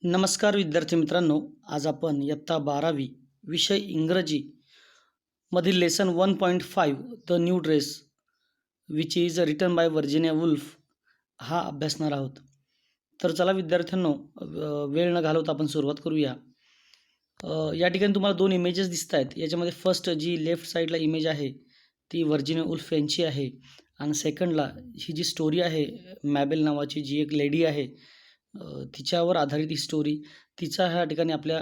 नमस्कार विद्यार्थी मित्रांनो, आज आपण इयत्ता 12वी विषय इंग्रजी मधील lesson 1.5 the new dress which is written by Virginia Woolf हा अभ्यासणार आहोत. तर चला विद्यार्थ्यांनो, वेळ न घालवता आपण सुरुवात करूया. या ठिकाणी तुम्हाला दोन इमेजेस दिसत आहेत. याच्यामध्ये फर्स्ट जी लेफ्ट साईडला इमेज आहे ती व्हर्जिनिया वुल्फ यांची आहे आणि सेकंडला ही जी स्टोरी आहे मॅबेल नावाची जी एक लेडी आहे, तिच्यावर आधारित ही स्टोरी, तिचा ह्या ठिकाणी आपल्या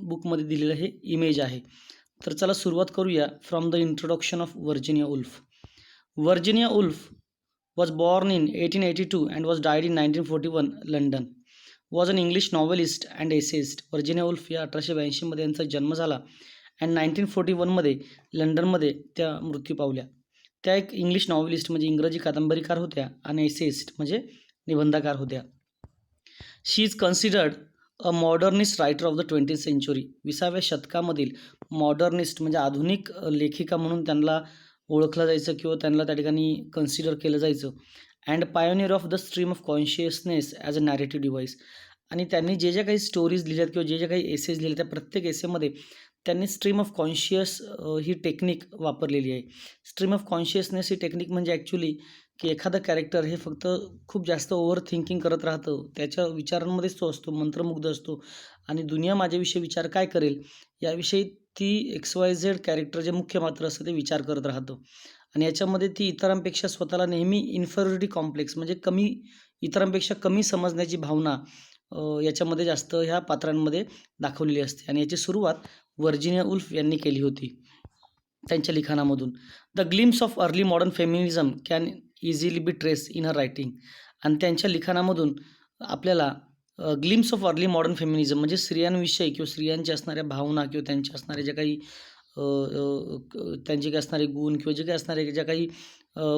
बुकमध्ये दिलेलं हे इमेज आहे. तर चला सुरुवात करूया from the introduction of Virginia Woolf. Virginia Woolf was born in 1882 and was died in 1941 London. Was an English novelist and essayist. Virginia Woolf या 1882मध्ये यांचा जन्म झाला अँड 1941मध्ये लंडनमध्ये त्या मृत्यू पावल्या. त्या एक इंग्लिश नॉवेलिस्ट म्हणजे इंग्रजी कादंबरीकार होत्या आणि एसेइस्ट म्हणजे निबंधकार होत्या. She is considered a modernist writer of the 20th century. 20व्या शतकामधील मॉडर्निस्ट म्हणजे आधुनिक लेखिका म्हणून त्यांना ओळखलं जायचं किंवा त्यांना त्या ठिकाणी कन्सिडर केलं जायचं. And pioneer of the stream of consciousness as a narrative device. आणि त्यांनी जे काही स्टोरीज लिहिल्यात किंवा जे काही एसेज लिहिले त्या प्रत्येक एसेमध्ये त्यांनी stream of conscious he technique वापरलेली आहे. Stream of consciousness he technique म्हणजे ॲक्च्युली की एखादं कॅरेक्टर हे फक्त खूप जास्त ओव्हर थिंकिंग करत राहतं, त्याच्या विचारांमध्येच तो असतो, मंत्रमुग्ध असतो आणि दुनिया माझ्याविषयी विचार काय करेल याविषयी ती XYZ कॅरेक्टर जे मुख्य पात्र असतं ते विचार करत राहतं. आणि याच्यामध्ये ती इतरांपेक्षा स्वतःला नेहमी इन्फेरियरिटी कॉम्प्लेक्स म्हणजे इतरांपेक्षा कमी समजण्याची भावना याच्यामध्ये जास्त ह्या पात्रांमध्ये दाखवलेली असते. आणि याची सुरुवात व्हर्जिनिया वुल्फ यांनी केली होती त्यांच्या लिखाणामधून. The glimpse of early modern feminism can easily be trace in her writing. आणि त्यांच्या लिखाणामधून आपल्याला glimpse of early modern feminism म्हणजे स्त्रियांविषयी किंवा स्त्रियांच्या असणाऱ्या भावना किंवा त्यांच्या असणारे जे काही त्यांचे काही असणारे गुण किंवा जे काही असणारे ज्या काही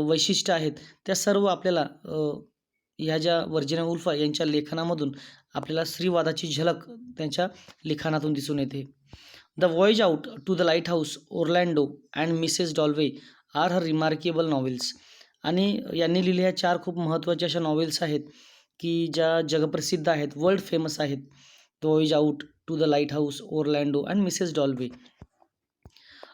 वैशिष्ट्य आहेत त्या सर्व आपल्याला ह्या ज्या व्हर्जिनिया वुल्फ यांच्या लेखनामधून आपल्याला स्त्रीवादाची झलक त्यांच्या लिखाणातून दिसून येते. The voyage out to the lighthouse, Orlando and Mrs Dalloway are her remarkable novels. आणि यांनी लिहिलेल्या 4 खूप महत्त्वाच्या अशा नॉवेल्स आहेत की ज्या जगप्रसिद्ध आहेत, वर्ल्ड फेमस आहेत. The voyage out to the lighthouse, Orlando and Mrs Dalloway.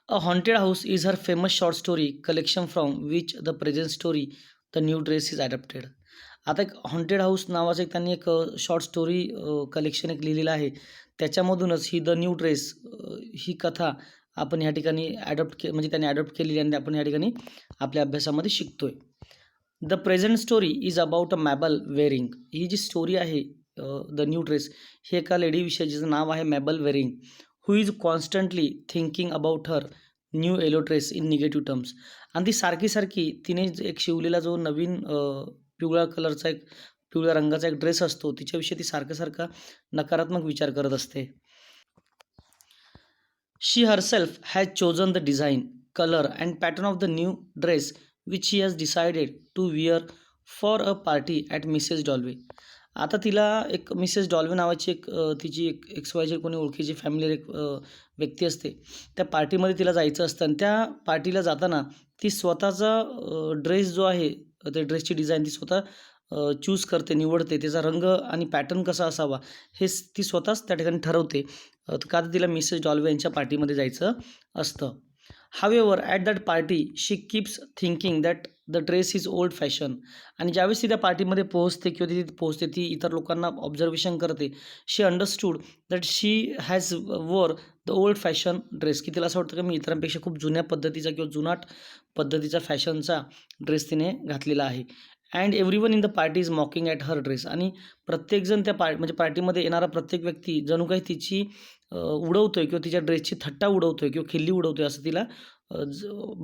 A haunted house is her famous short story collection from which the present story the new dress is adapted. आता एक haunted house नावाचं एक त्यांनी एक short story collection एक लिहिलेलं आहे. त्याच्यामधूनच ही the new dress ही कथा आपण ह्या ठिकाणी म्हणजे त्यांनी ॲडॉप्ट केलेली आणि आपण ह्या ठिकाणी आपल्या अभ्यासामध्ये शिकतोय. The present story is about a Mabel Waring. ही जी स्टोरी आहे द न्यू ड्रेस हे एका लेडीविषयी जिचं नाव आहे Mabel Waring, who is constantly thinking about her new yellow dress in negative terms. आणि ती सारखी तिने एक शिवलेला जो नवीन पिवळ्या रंगाचा एक ड्रेस असतो तिच्याविषयी ती सारखा नकारात्मक विचार करत असते. She herself has chosen the design, colour and pattern of the new dress which she has decided to wear for a party at Mrs Dalloway. आता तिला एक मिसेस डॉल्वे नावाची एक तिची एक XYZ कोणी ओळखीची फॅमिली एक व्यक्ती असते. त्या पार्टीमध्ये तिला जायचं असतं आणि त्या पार्टीला जाताना ती स्वतःचा ड्रेस जो आहे, त्या ड्रेसची डिझाईन ती स्वतः चूज करते, निवडते. त्याचा रंग आणि पॅटर्न कसा असावा हे ती स्वतःच त्या ठिकाणी ठरवते, का तर तिला मिसेस डॉल्वे यांच्या पार्टीमध्ये जायचं असतं. However at that party she keeps thinking that the dress is old fashion. आणि ज्यावेळेस ती त्या पार्टीमध्ये पोहोचते किंवा ती पोहोचते, ती इतर लोकांना ऑब्झर्वेशन करते. She understood that she has wore the old fashion dress, की तिला असं वाटतं की मी इतरांपेक्षा खूप जुन्या पद्धतीचा किंवा जुनाट पद्धतीचा फॅशनचा ड्रेस तिने घातलेला आहे. And everyone in the party is मॉकिंग at her dress. आणि प्रत्येकजण त्या म्हणजे पार्टीमध्ये येणारा प्रत्येक व्यक्ती जणू काही तिची उडवतोय किंवा तिच्या ड्रेसची थट्टा उडवतोय किंवा खिल्ली उडवतोय असं तिला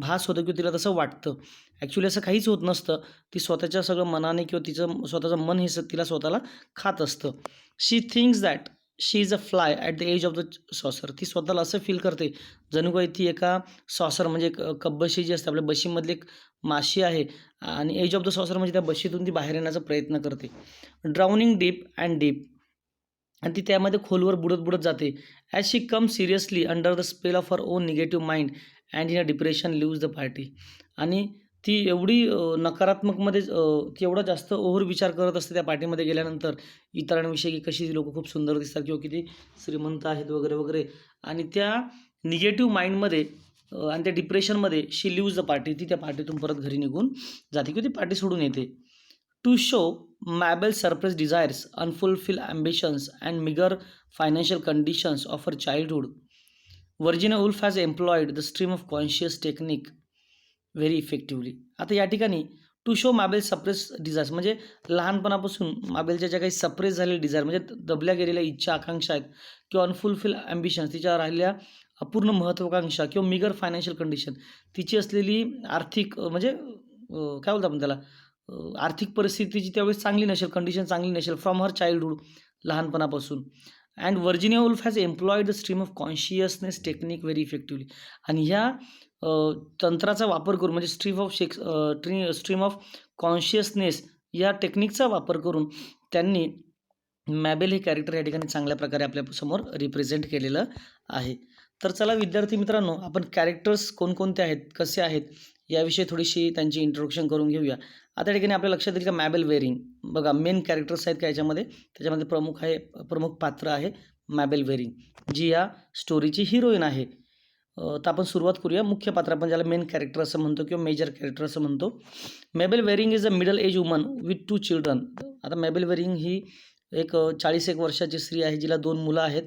भास होतं किंवा तिला तसं वाटतं. ॲक्च्युली असं काहीच होत नसतं. ती स्वतःच्या सगळं मनाने किंवा तिचं स्वतःचं मन हे तिला स्वतःला खात असतं. She thinks that she is a fly at the edge of the saucer. ती स्वतःला असं फील करते जणू काही ती एका सॉसर म्हणजे एक कपबशी जी असते आपल्या बशीमधली एक माशी आहे आणि एज ऑफ द सॉसर म्हणजे त्या बशीतून ती बाहेर येण्याचा प्रयत्न करते. Drowning deep and deep. आणि ती त्यामध्ये खोलवर बुडत जाते. As she come seriously under the spell of her own negative mind and in a depression leaves the party. आणि ती एवढी नकारात्मकमध्ये ती एवढा जास्त ओव्हर विचार करत असते त्या पार्टीमध्ये गेल्यानंतर इतरांविषयी, की कशी ती लोकं खूप सुंदर दिसतात किंवा किती श्रीमंत आहेत वगैरे, वगैरे. आणि त्या निगेटिव्ह माइंडमध्ये आणि त्या डिप्रेशनमध्ये शी लिव्हज द पार्टी. ती त्या पार्टीतून परत घरी निघून जाते किंवा ती पार्टी सोडून येते. To show Mabel suppressed desires, unfulfilled ambitions, and meager financial conditions of her childhood, Virginia Woolf has employed the stream of conscious technique very effectively. आता या ठिकाणी टू शो मॅबेल सप्रेस डिझायर्स म्हणजे लहानपणापासून माबेलच्या ज्या काही सप्रेस झालेल्या डिझायर म्हणजे दबल्या गेलेल्या इच्छा आकांक्षा आहेत किंवा अनफुलफिल ॲम्बिशन्स, तिच्या राहिलेल्या अपूर्ण महत्त्वाकांक्षा किंवा मिगर फायनान्शियल कंडिशन, तिची असलेली आर्थिक म्हणजे काय बोलतो आपण त्याला, आर्थिक परिस्थितीची त्यावेळेस चांगली नसेल, कंडिशन चांगली नसेल फ्रॉम हर चाइल्डहूड, लहानपणापासून. And Virginia Woolf has employed the stream of consciousness technique very effectively. आणि ह्या तंत्राचा वापर करून म्हणजे स्ट्रीम ऑफ कॉन्शियसनेस या टेक्निकचा वापर करून त्यांनी मॅबेल हे कॅरेक्टर या ठिकाणी चांगल्या प्रकारे आपल्यासमोर रिप्रेझेंट केलेलं आहे. तर चला विद्यार्थी मित्रांनो, आपण कॅरेक्टर्स कोणकोणते आहेत, कसे आहेत, याविषयी थोडीशी त्यांची इंट्रोडक्शन करून घेऊया. आता या ठिकाणी आपल्या लक्षात येईल का मॅबेल वेरिंग, बघा मेन कॅरेक्टर्स आहेत का याच्यामध्ये, त्याच्यामध्ये प्रमुख पात्र आहे मॅबेल वेरिंग, जी या स्टोरीची हिरोईन आहे. तर आपण सुरुवात करूया. मुख्य पात्र आपण ज्याला मेन कॅरेक्टर असं म्हणतो किंवा मेजर कॅरेक्टर असं म्हणतो. Mabel Waring is a middle age woman with 2 children. आता मेबेल वेरिंग ही एक 41 वर्षाची स्त्री आहे, जिला 2 मुलं आहेत.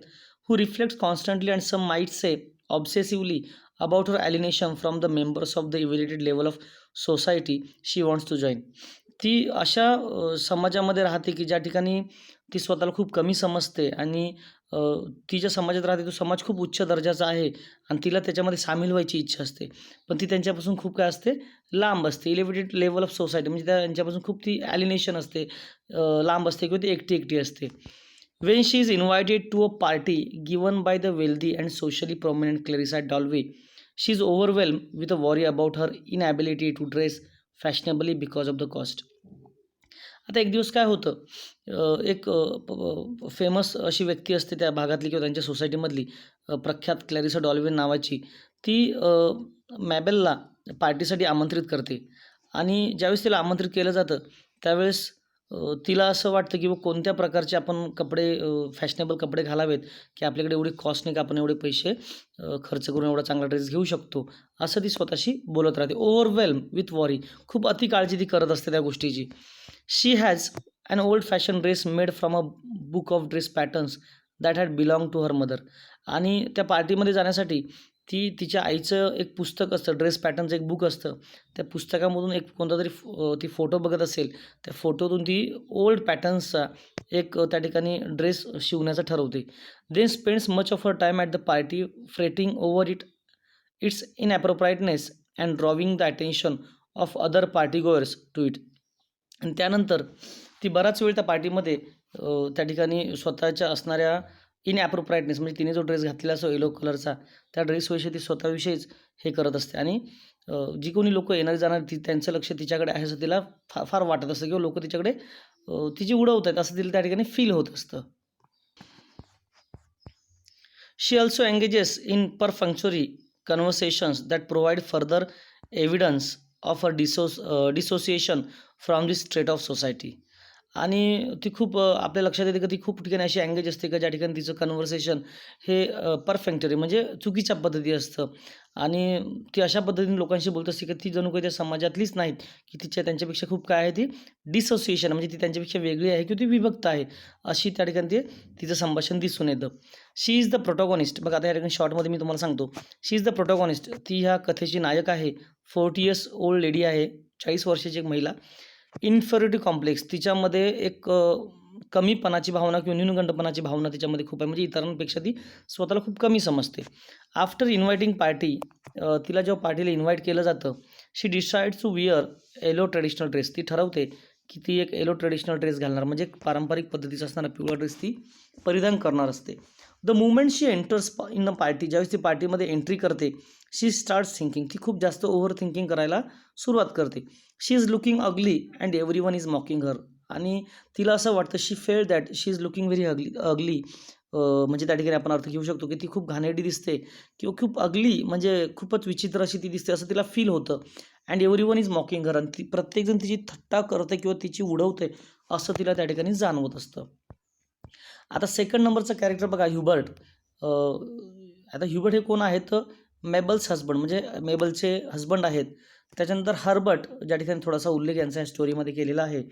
Who reflects constantly and some might say obsessively about her alienation from the members of the evaluated level of society she wants to join. ती अशा समाजामध्ये राहते की ज्या ठिकाणी ती स्वतःला खूप कमी समजते आणि ती ज्या समाजात राहते तो समाज खूप उच्च दर्जाचा आहे आणि तिला त्याच्यामध्ये सामील व्हायची इच्छा असते, पण ती त्यांच्यापासून खूप काय असते, लांब असते. इलेव्हेटेड लेवल ऑफ सोसायटी म्हणजे त्यांच्यापासून खूप ती ॲलिनेशन असते, लांब असते किंवा ती एकटी असते. When she is invited to a party given by the wealthy and socially prominent Clarissa Dalloway, she is overwhelm with a worry about her inability to dress fashionably because of the cost. आता एक दिवस काय होतं, एक famous अशी व्यक्ती असते त्या भागातली किंवा त्यांच्या सोसायटीमधली, प्रख्यात क्लॅरिसा डॉल्विन नावाची. ती मॅबेलला पार्टीसाठी आमंत्रित करते आणि ज्यावेळेस तिला आमंत्रित केलं जातं त्यावेळेस तिला असं वाटतं की कोणत्या प्रकारचे आपण कपडे, फॅशनेबल कपडे घालावेत की आपल्याकडे एवढी कॉस्ट नाही का आपण एवढे पैसे खर्च करून एवढा चांगला ड्रेस घेऊ शकतो, असं ती स्वतःशी बोलत राहते. ओव्हरवेल्म विथ वॉरी, खूप अति काळजी ती करत असते त्या गोष्टीची. शी has an old-fashioned dress made from a book of dress patterns that had belonged to her mother. आणि त्या पार्टीमध्ये जाण्यासाठी ती तिच्या आईचं एक पुस्तक असतं, ड्रेस पॅटर्नचं एक बुक असतं. त्या पुस्तकामधून एक कोणता तरी ती फोटो बघत असेल, त्या फोटोतून ती ओल्ड पॅटर्न्सचा एक त्या ठिकाणी ड्रेस शिवण्याचं ठरवते. Then spends much of her time at the party fretting over its inappropriateness and drawing the attention of other party goers to it. आणि त्यानंतर ती बराच वेळ त्या पार्टीमध्ये त्या ठिकाणी स्वतःच्या असणाऱ्या इनॲप्रोप्राइटनेस म्हणजे तिने जो ड्रेस घातलेला असतो येलो कलरचा, त्या ड्रेसविषयी ती स्वतःविषयीच हे करत असते आणि जी कोणी लोकं येणारी जाणारी त्यांचं लक्ष तिच्याकडे आहे असं तिला फार वाटत असतं किंवा लोकं तिच्याकडे तिची उडवत आहेत असं तिला त्या ठिकाणी फील होत असतं. She also engages in perfunctory conversations that provide further evidence of a dissociation from this straight of society. आणि ती खूप आपल्या लक्षात येते की ती खूप ठिकाणी अशी एंगेज असते का ज्या ठिकाणी तिचं कन्व्हर्सेशन हे परफेक्टरी म्हणजे चुकीच्या पद्धती असतं आणि ती अशा पद्धतीने लोकांशी बोलत असते की ती जणू काही त्या समाजातलीच नाहीत, की त्यांच्यापेक्षा खूप काय आहे, ती डिसोसिएशन म्हणजे ती त्यांच्यापेक्षा वेगळी आहे किंवा ती विभक्त आहे, अशी त्या ठिकाणी ते तिचं संभाषण दिसून येतं. शी इज द प्रोटॉगॉनिस्ट. बघा आता या ठिकाणी शॉर्टमध्ये मी तुम्हाला सांगतो, शी इज द प्रोटॉगॉनिस्ट. ती ह्या कथेची नायक आहे. 40 इयर्स ओल्ड लेडी आहे, 40 वर्षाची एक महिला. इन्फेरिटी कॉम्प्लेक्स, तिच्यामध्ये एक कमीपणाची भावना किंवा न्यूनगंडपणाची भावना तिच्यामध्ये खूप आहे, म्हणजे इतरांपेक्षा ती स्वतःला खूप कमी समजते. आफ्टर इन्व्हायटिंग पार्टी, तिला जेव्हा पार्टीला इन्व्हाइट केलं जातं, she decides to wear yellow traditional dress. ती ठरवते की ती एक येलो ट्रेडिशनल ड्रेस घालणार, म्हणजे पारंपरिक पद्धतीचा असणारा पिवळा ड्रेस ती परिधान करणार असते. The moment she enters in the party, ज्यावेळेस ती पार्टीमध्ये एंट्री करते, शी स्टार्ट्स थिंकिंग, ती खूप जास्त ओव्हर थिंकिंग करायला सुरुवात करते. She is looking ugly and everyone is mocking her. आणि तिला असं वाटतं, she fell that she is looking very ugly, म्हणजे त्या ठिकाणी आपण अर्थ घेऊ शकतो की ती खूप घाणेरडी दिसते किंवा खूप अगली म्हणजे खूपच विचित्र अशी ती दिसते असं तिला फील होतं. And everyone is mocking her, आणि ती प्रत्येकजण तिची थट्टा करते किंवा तिची उडवते असं तिला त्या ठिकाणी जाणवत असतं. आता सेकंड नंबरचं कॅरेक्टर बघा, ह्युबर्ट. आता ह्युबर्ट हे कोण आहेत? मेबल्स हजबंड, म्हणजे मेबलचे हजबंड आहेत. त्याच्यानंतर हर्बर्ट, ज्या ठिकाणी थोडासा उल्लेख यांचा या स्टोरीमध्ये केलेला आहे.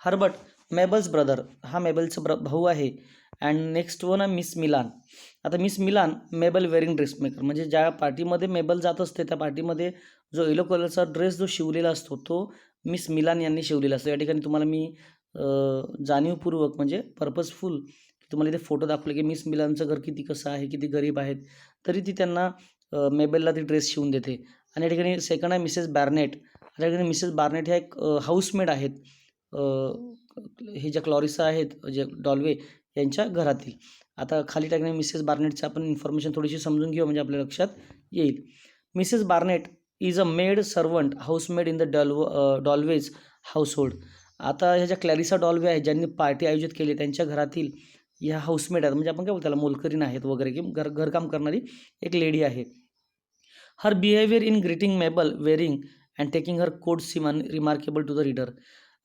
हर्बर्ट मेबल्स ब्रदर, हा मेबलचा भाऊ आहे. अँड नेक्स्ट वन आहे मिस मिलान. आता Miss Milan मेबल wearing dress maker, म्हणजे ज्या पार्टीमध्ये मेबल जात असते त्या पार्टीमध्ये जो येलो कलरचा ड्रेस जो शिवलेला असतो तो मिस मिलान यांनी शिवलेला असतो. या ठिकाणी तुम्हाला मी जाणीवपूर्वक म्हणजे पर्पजफुल तुम्हाला इथे फोटो दाखवले की मिस मिलानचं घर किती कसं आहे, किती गरीब आहेत, तरी ती त्यांना मेबलला ती ड्रेस शिवून देते. आणि या ठिकाणी सेकंड आहे मिसेस बार्नेट. या ठिकाणी मिसेस बार्नेट ह्या एक हाऊसमेड आहेत, हे ज्या क्लॉरिसा आहेत, जे डॉल्वे यांच्या घरातील. आता खाली टाकणे मिसेस बार्नेटचं आपण इन्फॉर्मेशन थोडीशी समजून घेऊ म्हणजे आपल्या लक्षात येईल. Mrs Barnet is a maid servant housemaid in the Dalloway's household. आता ह्या ज्या क्लॅरिसा डॉल्वे आहेत ज्यांनी पार्टी आयोजित केली त्यांच्या घरातील ह्या हाऊसमेड आहेत, म्हणजे आपण काय बोलतो त्याला मोलकरीण आहेत वगैरे, की घरकाम करणारी एक लेडी आहे. Her behaviour in greeting Mabel Waring and taking her coat seem remarkable to the reader.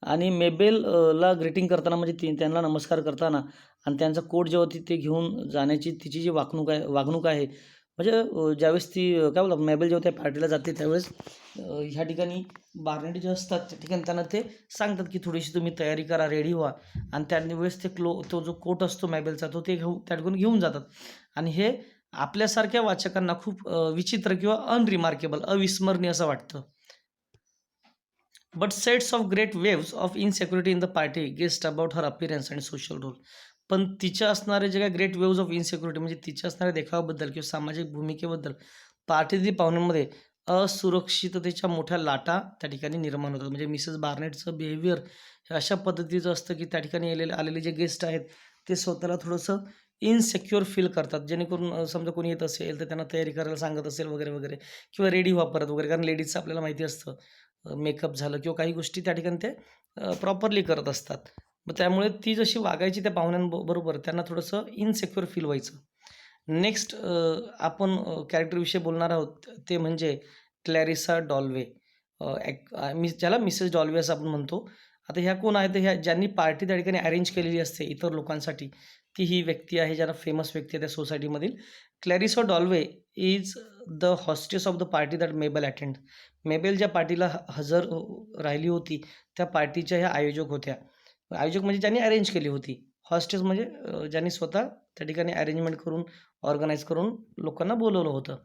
आणि मेबेलला ग्रीटिंग करताना म्हणजे त्यांना नमस्कार करताना आणि त्यांचा कोट जेव्हा ते घेऊन जाण्याची तिची जी वागणूक आहे म्हणजे ज्यावेळेस ती काय बोलतात मेबेल जेव्हा त्या पार्टीला जाते त्यावेळेस ह्या ठिकाणी बार्नेट जे असतात त्या ठिकाणी त्यांना ते सांगतात की थोडीशी तुम्ही तयारी करा, रेडी व्हा, आणि त्यावेळेस ते तो जो कोट असतो मेबेलचा तो ते त्या ठिकाणी घेऊन जातात. आणि हे आपल्यासारख्या वाचकांना खूप विचित्र किंवा अनरिमार्केबल, अविस्मरणीय असं वाटतं. But sets off great waves of insecurity in the party guest about her appearance and social role. पण तिच्या असणारे जे काही ग्रेट वेव्स ऑफ इनसेक्युरिटी म्हणजे तिच्या असणाऱ्या देखावाबद्दल किंवा सामाजिक भूमिकेबद्दल पार्टीतील पाहुण्यांमध्ये असुरक्षिततेच्या मोठ्या लाटा त्या ठिकाणी निर्माण होतात. म्हणजे मिसेस बार्नेटचं बिहेवियर हे अशा पद्धतीचं असतं की त्या ठिकाणी आलेले जे गेस्ट आहेत ते स्वतःला थोडंसं इनसेक्युअर फील करतात, जेणेकरून समजा कोणी येत असेल तर त्यांना तयारी करायला सांगत असेल वगैरे वगैरे, किंवा रेडी व्हा परत वगैरे, कारण लेडीजचं आपल्याला माहिती असतं मेकअप झालं किंवा काही गोष्टी त्या ठिकाणी ते प्रॉपरली करत असतात. मग त्यामुळे ती जशी वागायची त्या पाहुण्यांबरोबर त्यांना थोडंसं इनसेक्युअर फील व्हायचं. नेक्स्ट आपण कॅरेक्टरविषयी बोलणार आहोत ते म्हणजे क्लॅरिसा डॉल्वे, ज्याला मिसेस डॉल्वे असं आपण म्हणतो. आता ह्या कोण आहेत? ह्या ज्यांनी पार्टी त्या ठिकाणी अरेंज केलेली असते इतर लोकांसाठी, ती ही व्यक्ती आहे ज्याला फेमस व्यक्ती आहे त्या सोसायटीमधील. Clarissa Dalloway is the hostess of the party that Mabel attend. Mabel ज्या पार्टीला हजर राहिली होती त्या पार्टीच्या ह्या आयोजक होत्या. आयोजक म्हणजे ज्यांनी अरेंज केली होती. हॉस्टेस म्हणजे ज्यांनी स्वतः त्या ठिकाणी अरेंजमेंट करून ऑर्गनाईज करून लोकांना बोलवलं होतं.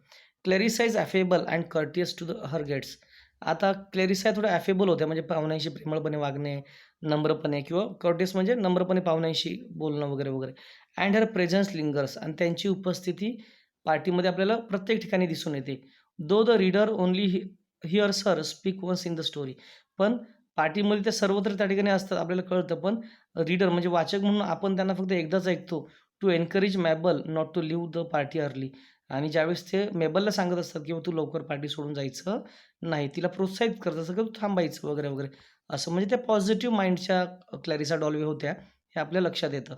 Clarissa is affable and courteous to her guests. आता क्लॅरिसा थोड्या अफेबल होत्या म्हणजे पाहुण्यांशी प्रेमळपणे वागणे, नम्रपणे, किंवा कर्टियस म्हणजे नम्रपणे पाहुण्यांशी बोलणं वगैरे वगैरे. अँड हर प्रेझन्स लिंगर्स, आणि त्यांची उपस्थिती पार्टीमध्ये आपल्याला प्रत्येक ठिकाणी दिसून येते. Though the reader only hears her speak once in the story. पण पार्टीमध्ये ते सर्वत्र त्या ठिकाणी असतात आपल्याला कळतं, पण रीडर म्हणजे वाचक म्हणून आपण त्यांना फक्त एकदाच ऐकतो. To encourage Mabel not to leave the party early. आणि ज्यावेळेस ते मेबलला सांगत असतात की तू लवकर पार्टी सोडून जायचं नाही, तिला प्रोत्साहित करत असतात की तू थांबायचं वगैरे वगैरे असं. म्हणजे त्या पॉझिटिव्ह माइंडच्या क्लॅरिसा डॉल्वे होत्या हे आपल्या लक्षात येतं.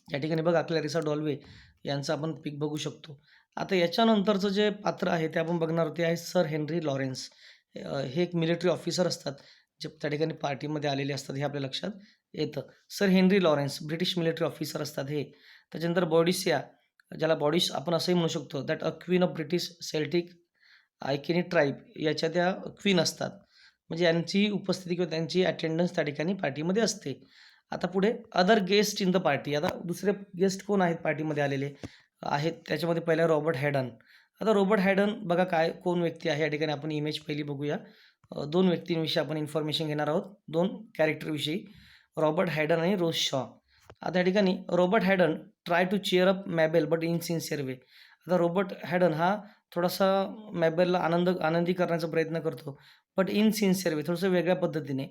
या ठिकाणी बघा क्लॅरिसा डॉल्वे यांचं आपण पिक बघू शकतो. आता याच्यानंतरचं जे पात्र आहे ते आपण बघणार ते आहे सर हेनरी लॉरेन्स. हे एक मिलिटरी ऑफिसर असतात जे त्या ठिकाणी पार्टीमध्ये आलेले असतात हे आपल्या लक्षात येतं. Sir Henry Lawrence British military officer असतात हे. त्याच्यानंतर बॉडिसिया, ज्याला बॉडिश आपण असंही म्हणू शकतो, that a queen of British Celtic Iceni tribe, याच्या त्या क्वीन असतात. म्हणजे यांची उपस्थिती किंवा त्यांची अटेंडन्स त्या ठिकाणी पार्टीमध्ये असते. आता पुढे other guest in the party. आता दुसरे गेस्ट कोण आहेत पार्टीमध्ये आलेले आहेत त्याच्यामध्ये पहिला रॉबर्ट हॅडन. आता रॉबर्ट हॅडन बघा कोण व्यक्ती आहे या ठिकाणी आपण इमेज पहिली बघूया. दोन व्यक्तींविषयी आपण इन्फॉर्मेशन घेणार आहोत, दोन कॅरेक्टरविषयी, रॉबर्ट हॅडन आणि रोज शॉ. आता या ठिकाणी Robert Haydon try to cheer up Mabel but insincere way. आता रॉबर्ट हॅडन हा थोडासा मॅबेलला आनंदी करण्याचा प्रयत्न करतो, बट इन सिन्सिअर वे, थोडंसं वेगळ्या पद्धतीने.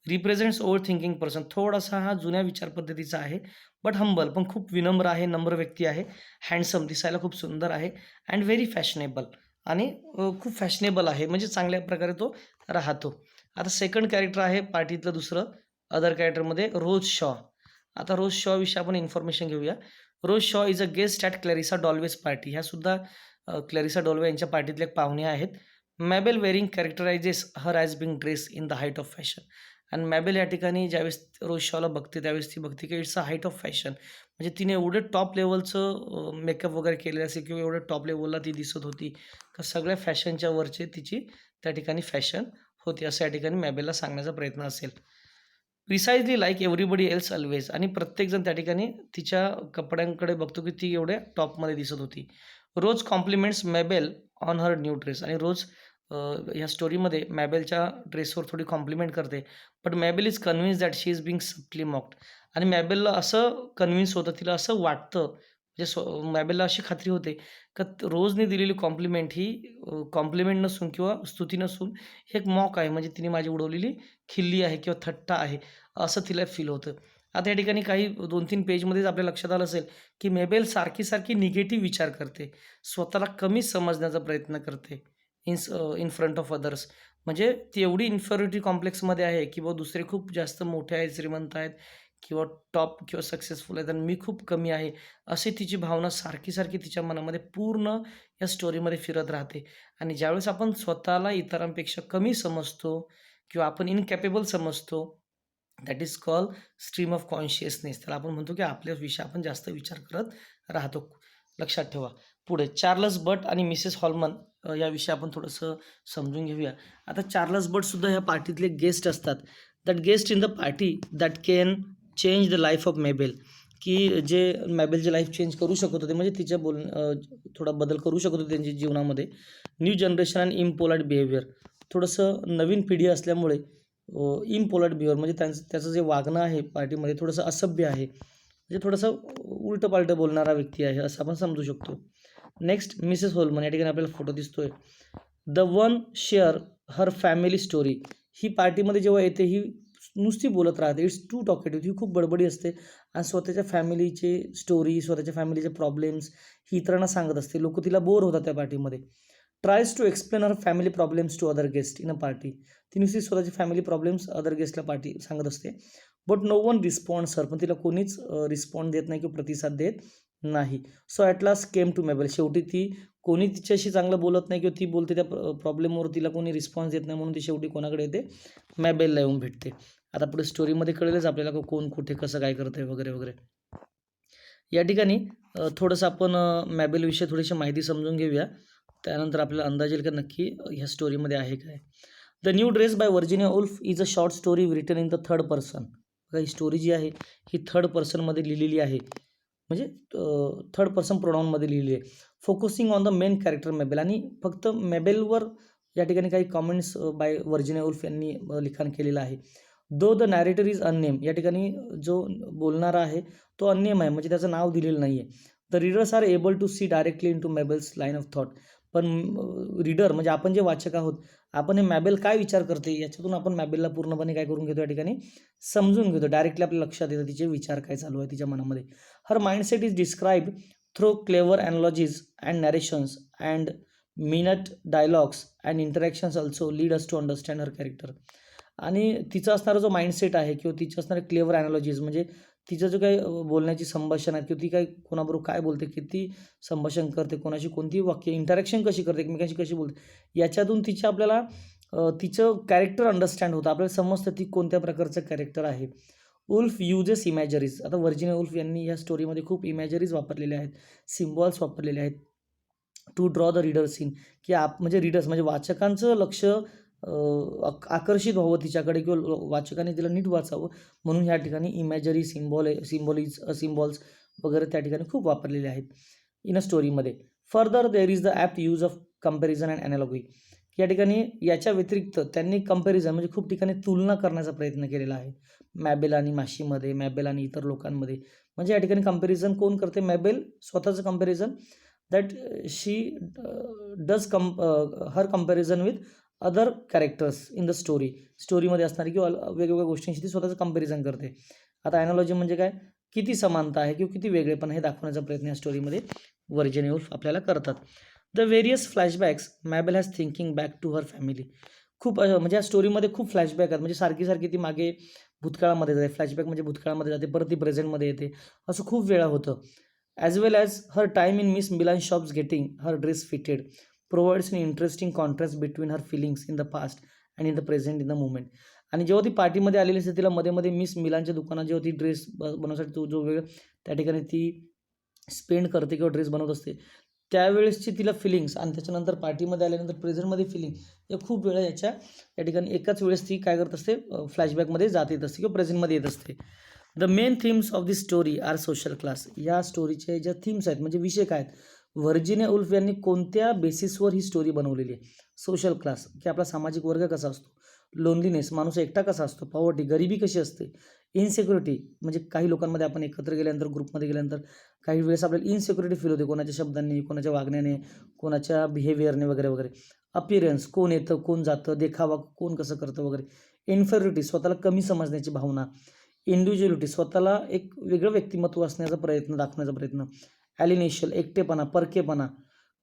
रिप्रेझेंट्स ओल्ड थिंकिंग पर्सन, थोडासा हा जुन्या विचार पद्धतीचा आहे, बट हंबल, पण खूप विनम्र आहे, नम्र व्यक्ती आहे. हँडसम, दिसायला खूप सुंदर आहे. अँड व्हेरी फॅशनेबल, आणि खूप फॅशनेबल आहे, म्हणजे चांगल्या प्रकारे तो राहतो. आता सेकंड कॅरेक्टर आहे पार्टीतलं दुसरं अदर कॅरेक्टरमध्ये रोज शॉ. आता रोज शॉ विषयी आपण इन्फॉर्मेशन घेऊया. Rose Shaw is a guest at Clarissa Dalloway's party. ह्या सुद्धा क्लॅरिसा डॉल्वे यांच्या पार्टीतले एक पाहुणे आहेत. Mabel Waring characterises her as being dress in the height of fashion. आणि मॅबेल या ठिकाणी ज्यावेळेस रोज शॉला बघते त्यावेळेस ती बघते की it's a height of fashion. म्हणजे तिने एवढं टॉप लेवलचं मेकअप वगैरे केलेलं असेल किंवा एवढं टॉप लेवलला ती दिसत होती का सगळ्या फॅशनच्या वरची तिची त्या ठिकाणी फॅशन होती, असं या ठिकाणी मॅबेलला सांगण्याचा प्रयत्न असेल. Precisely like everybody else always. आणि प्रत्येकजण त्या ठिकाणी तिच्या कपड्यांकडे बघतो की ती एवढ्या टॉपमध्ये दिसत होती. Rose compliments Mabel on her new dress. आणि रोज ह्या स्टोरीमध्ये मॅबेलच्या ड्रेसवर थोडी कॉम्प्लिमेंट करते. But Mabel is convince that she is being subtly mocked. आणि मॅबेलला असं कन्विन्स होतं, तिला असं वाटतं, म्हणजे मॅबेलला अशी खात्री होते का रोजने दिलेली कॉम्प्लिमेंट ही कॉम्प्लिमेंट नसून किंवा स्तुती नसून हे एक मॉक आहे, म्हणजे तिने माझी उडवलेली खिल्ली आहे किंवा थट्टा आहे, असं तिला फील होतं. आता या ठिकाणी काही 2-3 पेजमध्येच आपल्या लक्षात आलं असेल की मेबेल सारखी निगेटिव्ह विचार करते. स्वतःला कमी समजण्याचा प्रयत्न करते इन फ्रंट ऑफ अदर्स. म्हणजे ती एवढी इन्फेरिटी कॉम्प्लेक्समध्ये आहे की बाबा दुसरे खूप जास्त मोठे आहेत, श्रीमंत आहेत किंवा टॉप किंवा सक्सेसफुल आहेत आणि मी खूप कमी आहे. अशी तिची भावना सारखी तिच्या मनामध्ये पूर्ण या स्टोरीमध्ये फिरत राहते. आणि ज्यावेळेस आपण स्वतःला इतरांपेक्षा कमी समजतो किंवा आपण इनकॅपेबल समजतो, that is called stream of consciousness. त्याला आपण म्हणतो की आपल्याविषयी आपण जास्त विचार करत राहतो. लक्षात ठेवा. पुढे चार्लस बट आणि मिसेस हॉलमन याविषयी आपण थोडंसं समजून घेऊया. आता चार्लस बटसुद्धा ह्या पार्टीतले गेस्ट असतात. That guest in the party that can change the life of Mabel. की जे मेबेलची लाईफ चेंज करू शकत होते, म्हणजे तिच्या थोडा बदल करू शकत होते त्यांच्या जीवनामध्ये. New generation and impolite behaviour. थोडंसं नवीन पिढी असल्यामुळे इम्पोलाइट बिहेवियर म्हणजे त्याचं जे वागणं आहे पार्टीमध्ये थोडंसं असभ्य आहे. म्हणजे थोडंसं उलटं-पालटं बोलणारा व्यक्ती आहे असं आपण समजू शकतो. Next Mrs Holman. या ठिकाणी आपल्याला फोटो दिसतोय. The one share her family story. ही पार्टीमध्ये जेव्हा येते ही नुसती बोलत राहते. It's to talkative. ही खूप बडबडी असते आणि स्वतःच्या फॅमिलीचे स्टोरी, स्वतःच्या फॅमिलीचे प्रॉब्लेम्स ही इतरांना सांगत असते. लोकं तिला बोर होतात त्या पार्टीमध्ये. Tries to explain her family problems to other guest in a party. ती नुसती स्वतःची फॅमिली प्रॉब्लेम्स अदर गेस्टला पार्टी सांगत असते. But no one responds her. पण तिला कोणीच रिस्पॉन्ड देत नाही किंवा प्रतिसाद देत नाही. So at last came to Mabel. शेवटी ती कोणी तिच्याशी चांगलं बोलत नाही किंवा ती बोलते त्या प्रॉब्लेमवर तिला कोणी रिस्पॉन्स देत नाही, म्हणून ती शेवटी कोणाकडे येते, मॅबेलला येऊन भेटते. आता पुढे स्टोरीमध्ये कळेलच आपल्याला की कोण कुठे कसं काय करतंय वगैरे वगैरे. या ठिकाणी थोडंसं आपण मॅबेलविषयी थोडीशी माहिती समजून घेऊया. त्यानंतर आपल्याला अंदाज येईल की नक्की ह्या स्टोरीमध्ये आहे काय. The new dress by Virginia Woolf is a short story written in the third person. बघा ही स्टोरी जी आहे ही थर्ड पर्सनमध्ये लिहिलेली आहे, म्हणजे थर्ड पर्सन प्रोनाऊनमध्ये लिहिली आहे. Focusing on the main character Mabel. आणि फक्त मेबेलवर या ठिकाणी काही कॉमेंट्स बाय व्हर्जिनिया वुल्फ यांनी लिखाण केलेलं आहे. दो द नॅरेटर इज अननेम. या ठिकाणी जो बोलणारा आहे तो अननेम आहे, म्हणजे त्याचं नाव दिलेलं नाही आहे. The readers are able to see directly into Mabel's line of thought. पण रीडर म्हणजे आपण जे वाचक आहोत, आपण हे मॅबेल काय विचार करते याच्यातून आपण मॅबेलला पूर्णपणे काय करून घेतो, या ठिकाणी समजून घेतो. डायरेक्टली आपल्या लक्षात येतं तिचे विचार काय चालू आहे तिच्या मनामध्ये. Her mindset is describe through clever analogies and narrations and minute dialogues and interactions also lead us to understand her character. आणि तिचा असणारा जो माइंडसेट आहे किंवा तिचे असणारे क्लेवर अॅनॉलॉजीज, म्हणजे तिचं जो काही बोलण्याची संभाषण आहे किंवा ती काय कोणाबरोबर काय बोलते, किती संभाषण करते, कोणाशी कोणती वाक्य इंटरॅक्शन कशी करते, एकमेकांशी कशी बोलते, याच्यातून तिच्या आपल्याला तिचं कॅरेक्टर अंडरस्टँड होतं. आपल्याला समजतं ती कोणत्या प्रकारचं कॅरेक्टर आहे. Woolf uses imageries. आता व्हर्जिनिया वुल्फ यांनी या स्टोरीमध्ये खूप इमॅजरीज वापरलेल्या आहेत, सिम्बॉल्स वापरलेले आहेत to draw the readers in. की म्हणजे रीडर्स म्हणजे वाचकांचं लक्ष आकर्षित व्हावं तिच्याकडे किंवा वाचकाने तिला नीट वाचावं, म्हणून ह्या ठिकाणी इमॅजरी, सिम्बॉल्स वगैरे त्या ठिकाणी खूप वापरलेले आहेत इन अ स्टोरीमध्ये. Further there is the apt use of comparison and analogy. या ठिकाणी याच्या व्यतिरिक्त त्यांनी कंपॅरिझन म्हणजे खूप ठिकाणी तुलना करण्याचा प्रयत्न केलेला आहे मॅबेल आणि माशीमध्ये, मॅबेल आणि इतर लोकांमध्ये. म्हणजे या ठिकाणी कंपॅरिझन कोण करते, मॅबेल स्वतःचं comparison, that she does her comparison with other characters in the story. स्टोरीमध्ये असणारी किंवा वेगवेगळ्या गोष्टींशी ती स्वतःचं कंपॅरिझन करते. आता ॲनालॉजी म्हणजे काय, किती समानता आहे किंवा किती वेगळेपण हे दाखवण्याचा प्रयत्न या स्टोरीमध्ये व्हर्जिनिया वुल्फ आपल्याला करतात. The various flashbacks Mabel has thinking back to her family. खूप म्हणजे या स्टोरीमध्ये खूप फ्लॅशबॅक आहेत, म्हणजे सारखी ती मागे भूतकाळामध्ये जाते. फ्लॅशबॅक म्हणजे भूतकाळामध्ये जाते, परत ती प्रेझेंटमध्ये येते, असं खूप वेळा होतं. As well as her time in miss Milan shops getting her dress fitted. Provides an interesting contrast between her feelings in the past and in the present in the movement. आणि जेव्हा ती पार्टीमध्ये आलेली असते तिला मध्ये मध्ये मिस मिलांच्या दुकानात जेव्हा ती ड्रेस बनवण्यासाठी जो वेळ त्या ठिकाणी ती स्पेंड करते किंवा ड्रेस बनवत असते त्यावेळेसची तिला फिलिंग्स आणि त्याच्यानंतर पार्टीमध्ये आल्यानंतर प्रेझेंटमध्ये फिलिंग या खूप वेळा या ठिकाणी एकाच वेळेस ती काय करत असते फ्लॅशबॅकमध्ये जात येत असते किंवा प्रेझेंटमध्ये येत असते. The main themes of this story are social class. या स्टोरीचे ज्या थीम्स आहेत म्हणजे विषय काय आहेत, व्हर्जिनिया उल्फ यांनी कोणत्या बेसिसवर ही स्टोरी बनवलेली आहे. सोशल क्लास की आपला सामाजिक वर्ग कसा असतो, लोनलीनेस माणूस एकटा कसा असतो, पॉवर्टी गरिबी कशी असते, इनसिक्युरिटी म्हणजे काही लोकांमध्ये आपण एकत्र गेल्यानंतर ग्रुपमध्ये गेल्यानंतर काही वेळेस आपल्याला इनसिक्युरिटी फील होते कोणाच्या शब्दांनी, कोणाच्या वागण्याने, कोणाच्या बिहेवियरने वगैरे वगैरे. अपिअरन्स कोण येतं कोण जातं, देखावा कोण कसं करतं वगैरे. इन्फेरिटी स्वतःला कमी समजण्याची भावना. इंडिव्हिज्युअलिटी स्वतःला एक वेगळं व्यक्तिमत्व असण्याचा प्रयत्न दाखवण्याचा प्रयत्न. ॲलिनेशन एकटेपणा, परकेपणा.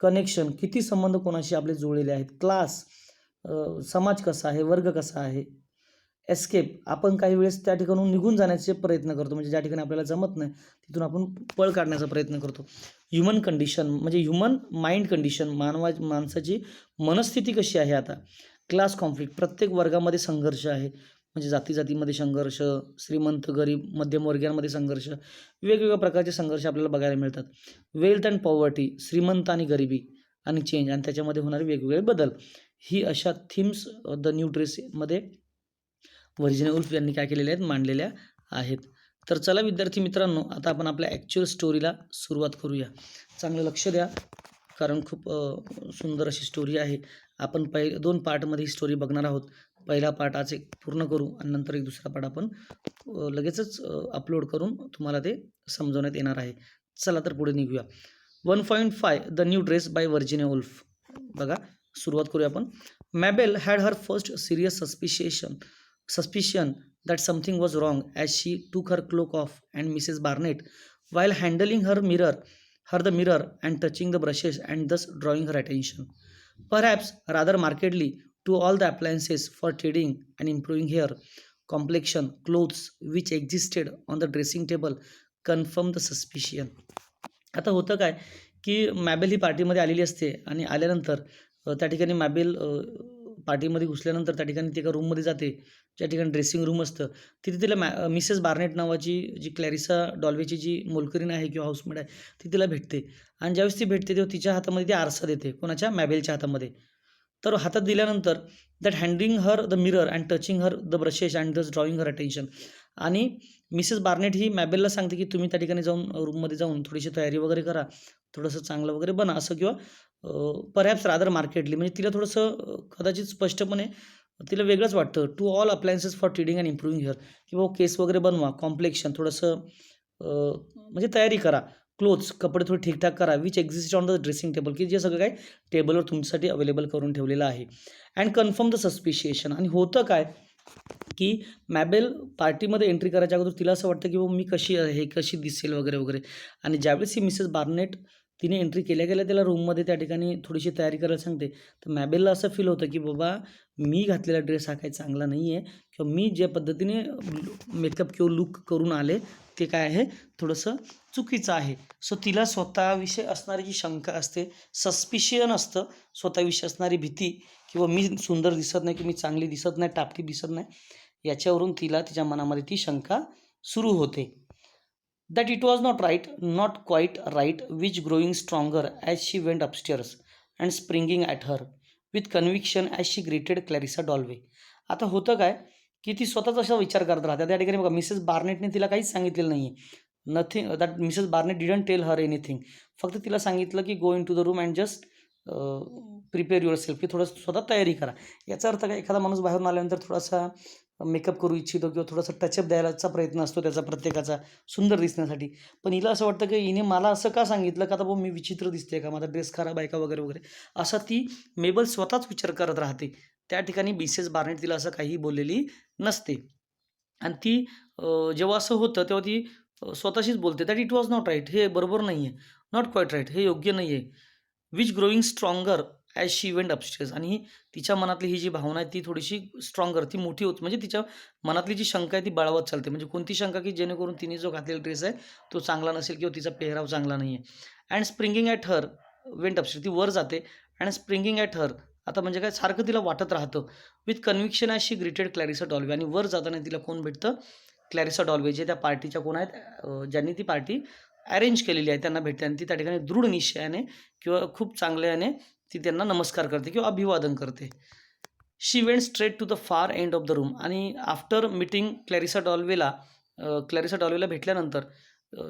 कनेक्शन किती संबंध कोणाशी आपले जुळलेले आहेत. क्लास समाज कसा आहे, वर्ग कसा आहे. एस्केप आपण काही वेळेस त्या ठिकाणून निघून जाण्याचे प्रयत्न करतो म्हणजे ज्या ठिकाणी आपल्याला जमत नाही तिथून आपण पळ काढण्याचा प्रयत्न करतो. ह्युमन कंडिशन म्हणजे ह्युमन माइंड कंडिशन माणसाची मनस्थिती कशी आहे. आता क्लास कॉन्फ्लिक्ट प्रत्येक वर्गामध्ये संघर्ष आहे म्हणजे जातीमध्ये संघर्ष, श्रीमंत गरीब मध्यमवर्गीयांमध्ये संघर्ष, वेगवेगळ्या प्रकारचे संघर्ष आपल्याला बघायला मिळतात. वेल्थ अँड पॉवर्टी श्रीमंत आणि गरिबी आणि चेंज आणि त्याच्यामध्ये होणारे वेगवेगळे बदल. ही अशा थीम्स द न्यू ड्रेसमध्ये व्हर्जिनिया उल्फ यांनी काय केलेल्या आहेत मांडलेल्या आहेत. तर चला विद्यार्थी मित्रांनो आता आपण आपल्या ॲक्च्युअल स्टोरीला सुरुवात करूया. चांगलं लक्ष द्या कारण खूप सुंदर अशी स्टोरी आहे. आपण दोन पार्टमध्ये ही स्टोरी बघणार आहोत. पहिला पार्ट आज एक पूर्ण करू आणि नंतर एक दुसरा पार्ट आपण लगेचच अपलोड करून तुम्हाला ते समजवण्यात येणार आहे. चला तर पुढे निघूया. 1.5 the new dress by Virginia Woolf. बघा सुरुवात करूया आपण. Mabel had her first serious suspicion that something was wrong as she took her cloak off and Mrs. Barnett, while handling her the mirror and touching the brushes and thus drawing her attention, perhaps rather markedly, to all the appliances for treating and improving hair, complexion, clothes which existed on the dressing table confirmed the suspicion. आता होतं काय की मॅबेल ही पार्टीमध्ये आलेली असते आणि आल्यानंतर त्या ठिकाणी मॅबेल पार्टीमध्ये घुसल्यानंतर त्या ठिकाणी ती एका रूममध्ये जाते ज्या ठिकाणी ड्रेसिंग रूम असतं. तिथे तिला मिसेस बार्नेट नावाची जी क्लॅरिसा डॉल्वेची जी मोलकरीण आहे किंवा हाऊसमेट आहे ती तिला भेटते आणि ज्यावेळेस ती भेटते तेव्हा तिच्या हातामध्ये ती आरसा देते कोणाच्या मॅबेलच्या हातामध्ये. तर हातात दिल्यानंतर that handling her the mirror and touching her the brushes and दस ड्रॉइंग हर अटेन्शन. आणि मिसेस बार्नेट ही मॅबेलला सांगते की तुम्ही त्या ठिकाणी जाऊन रूममध्ये जाऊन थोडीशी तयारी वगैरे करा, थोडंसं चांगलं वगैरे बना असं किंवा परहॅप्स रादर मार्केटली म्हणजे तिला थोडंसं कदाचित स्पष्टपणे तिला वेगळंच वाटतं. To all appliances for treading and improving hair की बाबा केस वगैरे बनवा, कॉम्प्लेक्शन थोडंसं म्हणजे तयारी करा, क्लोथ्स कपडे थोडे ठीकठाक करा, which exist on the dressing table की जे सगळं काय टेबलवर तुमच्यासाठी अवेलेबल करून ठेवलेलं आहे. And confirm the suspicion. आणि होतं काय की मॅबेल पार्टीमध्ये एंट्री करायच्या अगोदर तिला असं वाटतं की बाबा मी कशी आहे, कशी दिसेल वगैरे वगैरे. आणि ज्यावेळेस ही मिसेस बार्नेट तिने एंट्री केल्या त्याला रूममध्ये त्या ठिकाणी थोडीशी तयारी करायला सांगते तर मॅबेलला असं फील होतं की बाबा मी घातलेला ड्रेस हा काही चांगला नाही आहे किंवा मी ज्या पद्धतीने मेकअप किंवा लुक करून आले ते काय आहे थोडंसं चुकीचं आहे. सो तिला स्वतःविषयी असणारी जी शंका असते, सस्पिशियन असतं, स्वतःविषयी असणारी भीती किंवा मी सुंदर दिसत नाही की मी चांगली दिसत नाही, टापटीप दिसत नाही, याच्यावरून तिला तिच्या मनामध्ये ती शंका सुरू होते. That it was not quite right, which growing stronger as she went upstairs and springing at her with conviction as she greeted Clarissa Dolway. आता होतं काय की ती स्वतःच असा विचार करत राहते. त्या ठिकाणी बघा मिसेस बार्नेटने तिला काहीच सांगितलेलं नाही आहे. Nothing that Mrs Barnet didn't tell her anything. फक्त तिला सांगितलं की go into the room and just prepare yourself की थोडं स्वतः तयारी करा. याचा अर्थ काय एखादा माणूस बाहेरून आल्यानंतर थोडासा मेकअप करू इच्छितो किंवा थोडासा टचअप द्यायचा प्रयत्न असतो त्याचा प्रत्येकाचा सुंदर दिसण्यासाठी. पण हिला असं वाटतं की हिने मला असं का सांगितलं का आता बाबा मी विचित्र दिसते का, माझा ड्रेस खराब आहे का वगैरे वगैरे, असा ती मेबल स्वतःच विचार करत राहते. त्या ठिकाणी मिसेस बार्नेट तिला असं काही बोललेली नसते. आणि ती जेव्हा असं होतं तेव्हा ती स्वतःशीच बोलते that it was not right, हे बरोबर नाही आहे, नॉट क्वाईट राईट, हे योग्य नाही आहे. Which growing stronger as she went अपस्टेअर्स. आणि तिच्या मनातली ही जी भावना आहे ती थोडीशी स्ट्रॉंगर, ती मोठी होत म्हणजे तिच्या मनातली जी शंका आहे ती बळावत चालते. म्हणजे कोणती शंका की जेणेकरून तिने जो घातलेला ड्रेस आहे तो चांगला नसेल किंवा तिचा पेहराव चांगला नाही आहे. And springing at her went अपस्टेअर्स, ती वर जाते अँड स्प्रिंगिंग ॲट हर. आता म्हणजे काय, सारखं तिला वाटत राहतं. With conviction as she greeted Clarissa Dalloway. आणि वर जाताना तिला कोण भेटतं, क्लॅरिसा डॉल्वे, जे त्या पार्टीच्या कोण आहेत, ज्यांनी ती पार्टी अरेंज केलेली आहे त्यांना भेटते. आणि ती त्या ठिकाणी दृढ निश्चयाने किंवा खूप चांगल्याने ती त्यांना नमस्कार करते किंवा अभिवादन करते. She went straight to the far end of the room. आणि आफ्टर मीटिंग क्लॅरिसा डॉल्वेला भेटल्यानंतर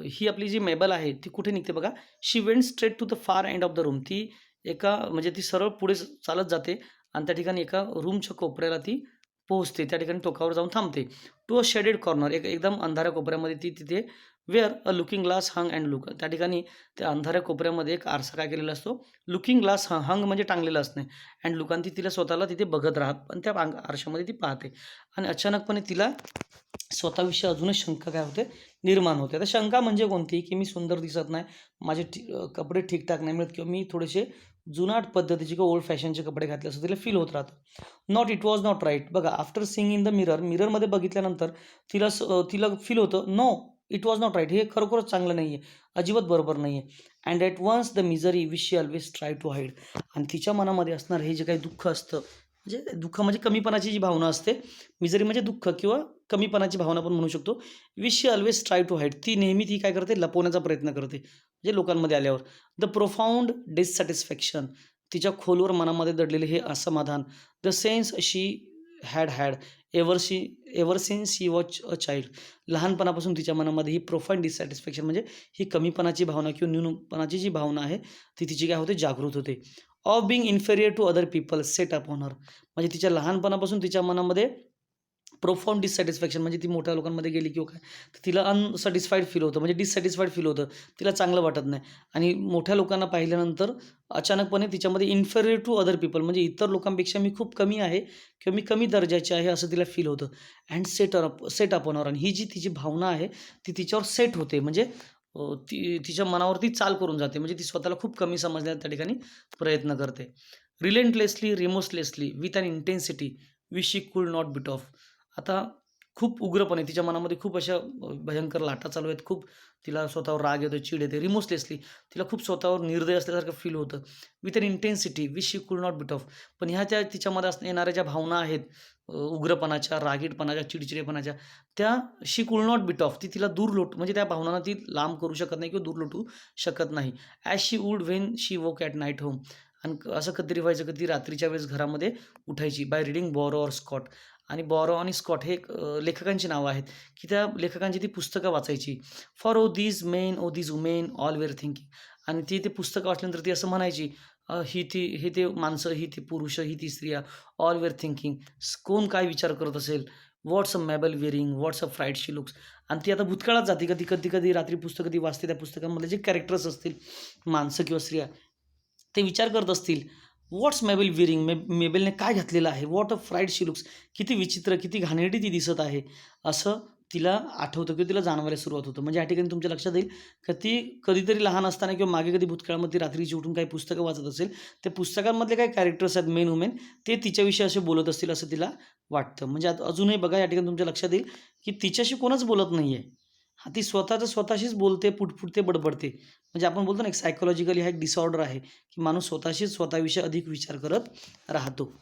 ही आपली जी मेबल आहे ती कुठे निघते बघा. She went straight to the far end of the room. ती म्हणजे ती सरळ पुढे चालत जाते आणि त्या ठिकाणी एका रूमच्या कोपऱ्याला ती पोहोचते. त्या ठिकाणी टोकावर जाऊन थांबते. To a shaded corner. एकदम अंधाऱ्या कोपऱ्यामध्ये ती तिथे where a looking glass hung and look. त्या ठिकाणी त्या अंधाऱ्या कोपऱ्यामध्ये एक आरसा काय केलेला असतो, लुकिंग ग्लास हंग म्हणजे टांगलेला असणे, अँड लुक. आणि ती तिला स्वतःला तिथे बघत राहत पण त्या आरशामध्ये ती पाहते. आणि अचानकपणे तिला स्वतःविषयी अजूनच शंका काय होते, निर्माण होते. आता शंका म्हणजे कोणती, की मी सुंदर दिसत नाही, माझे कपडे ठीकठाक नाही मिळत, किंवा मी थोडेसे जुनाट पद्धतीचे किंवा ओल्ड फॅशनचे कपडे घातले असं तिला फील होत राहतं. Not, it was not right. बघा, आफ्टर सीइंग इन द मिररमध्ये बघितल्यानंतर तिला फील होतं, no it was not right, हे खरोखरच चांगलं नाही आहे, अजिबात बरोबर नाही आहे. And at once the misery which she always try to hide. आणि तिच्या मनामध्ये असणार हे जे काही दुःख असतं, म्हणजे दुःख म्हणजे कमीपणाची जी भावना असते, मिझरी म्हणजे दुःख किंवा कमीपणाची भावना पण म्हणू शकतो. Which she always try to hide. ती नेहमी ती काय करते, लपवण्याचा प्रयत्न करते, म्हणजे लोकांमध्ये आल्यावर. The profound dissatisfaction. तिच्या खोलवर मनामध्ये दडलेले हे असमाधान. The sense she had ever since she was a child. लहानपणापासून तिच्या मनामध्ये ही प्रोफाऊंड डिससॅटिस्फॅक्शन म्हणजे ही कमीपणाची भावना किंवा न्यूनपणाची जी भावना आहे ती तिची काय होते, जागृत होते. Of being inferior to other people set upon her. म्हणजे तिच्या लहानपणापासून तिच्या मनामध्ये प्रोफाऊंड डिससॅटिस्फॅक्शन म्हणजे ती मोठ्या लोकांमध्ये गेली किंवा काय, तर तिला अनसॅटिस्फाईड फील होतं, म्हणजे डिससॅटिस्फाईड फील होतं, तिला चांगलं वाटत नाही. आणि मोठ्या लोकांना पाहिल्यानंतर अचानकपणे तिच्यामध्ये इन्फेरियर टू अदर पीपल म्हणजे इतर लोकांपेक्षा मी खूप कमी आहे किंवा मी कमी दर्जाचे आहे असं तिला फील होतं. अँड सेट अपॉन हर. आणि ही जी तिची भावना आहे ती तिच्यावर सेट होते, म्हणजे तिच्या मनावरती चाल करून जाते, म्हणजे ती स्वतःला खूप कमी समजण्याचा त्या ठिकाणी प्रयत्न करते. Relentlessly, remorselessly, with an intensity which she could not bit of. आता खूप उग्रपणे तिच्या मनामध्ये खूप अशा भयंकर लाटा चालू आहेत, खूप तिला स्वतःवर राग येतो, चीड येते. रिमोर्सलेसली, तिला खूप स्वतःवर निर्दय असल्यासारखं फील होतं. With an intensity which she could not bit of. पण ह्या त्या तिच्यामध्ये येणाऱ्या ज्या भावना आहेत, उग्रपणाच्या, रागीटपणाच्या, चिडचिडेपणाच्या, त्या शी कुड नॉट बीट ऑफ. ती तिला दूर म्हणजे त्या भावनांना ती लांब करू शकत नाही किंवा दूर लोटू शकत नाही. As she would when she woke at night home. आणि असं कधीतरी व्हायचं की ती रात्रीच्या वेळेस घरामध्ये उठायची by reading Borrow or Scott. आणि बॉरो आणि स्कॉट हे लेखकांची नावं आहेत, की त्या लेखकांची ती पुस्तकं वाचायची. For oh these men oh these women all were thinking. आणि ती ते पुस्तकं वाचल्यानंतर ती असं म्हणायची, हे ते माणसं, ही ती पुरुष, ही ती स्त्रिया, ऑल वेअर थिंकिंग. कोण काय विचार करत असेल, व्हॉट्स अ मॅबल वेअरिंग, व्हॉट्स अ फ्राईट शी लुक्स. आणि ती आता भूतकाळात जाते, कधी रात्री पुस्तकं ती वाचते, त्या पुस्तकांमधले जे कॅरेक्टर्स असतील, माणसं किंवा स्त्रिया, ते विचार करत असतील, व्हॉट्स मेबल विअरिंग, मेबलने काय घातलेलं आहे, what a fried she looks, किती विचित्र, किती घाणेरडी ती दिसत आहे, असं तिला आठवतं किंवा तिला जाणवायला सुरुवात होतं. म्हणजे या ठिकाणी तुमच्या लक्षात येईल का ती कधीतरी लहान असताना किंवा मागे कधी भूतकाळामध्ये रात्रीची उठून काही पुस्तकं वाचत असेल, त्या पुस्तकांमधले काही कॅरेक्टर्स आहेत मेन वुमेन, ते तिच्याविषयी असे बोलत असतील असं तिला वाटतं. म्हणजे अजूनही बघा, या ठिकाणी तुमच्या लक्षात येईल की तिच्याशी कोणच बोलत नाही आहे. हां, ती स्वतःशीच बोलते, पुटपुटते, बडबडते. म्हणजे आपण बोलतो ना, एक सायकॉलॉजिकली हा एक डिसऑर्डर आहे, की माणूस स्वतःविषयी अधिक विचार करत राहतो.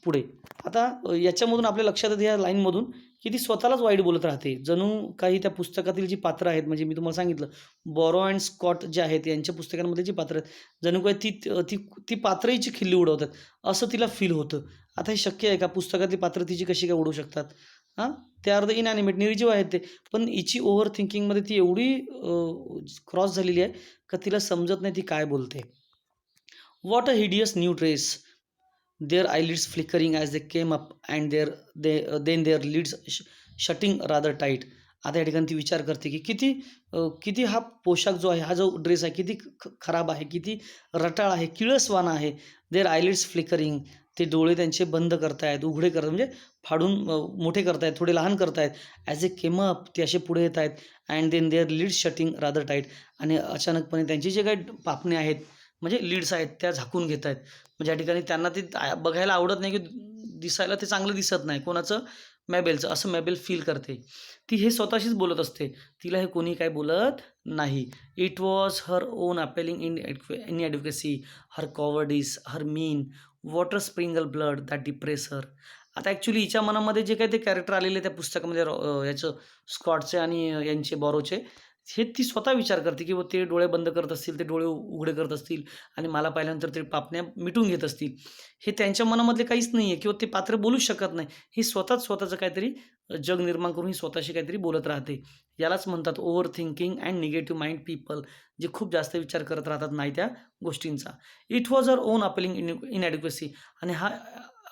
पुढे आता याच्यामधून आपल्या लक्षात येतं, या लाईनमधून, की ती स्वतःलाच वाईट बोलत राहते. जणू काही त्या पुस्तकातील जी पात्रं आहेत, म्हणजे मी तुम्हाला सांगितलं, बॉरो अँड स्कॉट जे आहेत यांच्या पुस्तकांमध्ये जी पात्रं आहेत, जणू काही ती पात्रं हिची खिल्ली उडवतात, असं तिला फील होतं. आता हे शक्य आहे का? पुस्तकातली पात्रं तिची कशी काय उडवू शकतात? हां, ते अर्ध इनॅनिमेट, निर्जीव आहेत ते. पण हिची ओव्हर थिंकिंगमध्ये ती एवढी क्रॉस झालेली आहे का तिला समजत नाही ती काय बोलते. What a hideous new dress, their eyelids flickering as they came up and then their lids shutting rather tight. आता या ठिकाणी ती विचार करते की किती हा पोशाख जो आहे, हा जो ड्रेस आहे, किती खराब आहे, किती रटाळ आहे, किळसवाणा आहे. देअर आयलिड्स फ्लिकरिंग, ते डोळे त्यांचे बंद करतायत, उघडे करतात, म्हणजे फाडून मोठे करतायत, थोडे लहान करतायत. ॲज ए केम अप, ते असे पुढे येत आहेत. And then their lids shutting rather tight. आणि अचानकपणे त्यांचे जे काही पापणे आहेत, म्हणजे लीड्स आहेत, त्या झाकून घेत आहेत. म्हणजे या ठिकाणी त्यांना ते बघायला आवडत नाही, की दिसायला ते चांगलं दिसत नाही. कोणाचं? मॅबेलचं असं मॅबेल फील करते. ती हे स्वतःशीच बोलत असते. तिला हे कोणी काही बोलत नाही. It was her own appalling inadequacy, her cowardice, her mean, water sprinkle blood that depress her. आता ॲक्चुअली हिच्या मनामध्ये जे काही ते कॅरेक्टर आलेले त्या पुस्तकामध्ये याचं स्कॉटचे आणि यांचे बॉरोचे, हे ती स्वतः विचार करते, की ते डोळे बंद करत असतील, ते डोळे उघडे करत असतील आणि मला पाहिल्यानंतर ते पापण्या मिटून घेत असतील. हे त्यांच्या मनामधले काहीच नाहीये किंवा ते पात्र बोलूच शकत नाही. ही स्वतःच स्वतःचं काहीतरी जग निर्माण करून ही स्वतःशी काहीतरी बोलत राहते. यालाच म्हणतात over thinking and negative mind people, जे खूप जास्त विचार करत राहतात नाही त्या गोष्टींचा. It was her own appalling inadequacy. आणि हा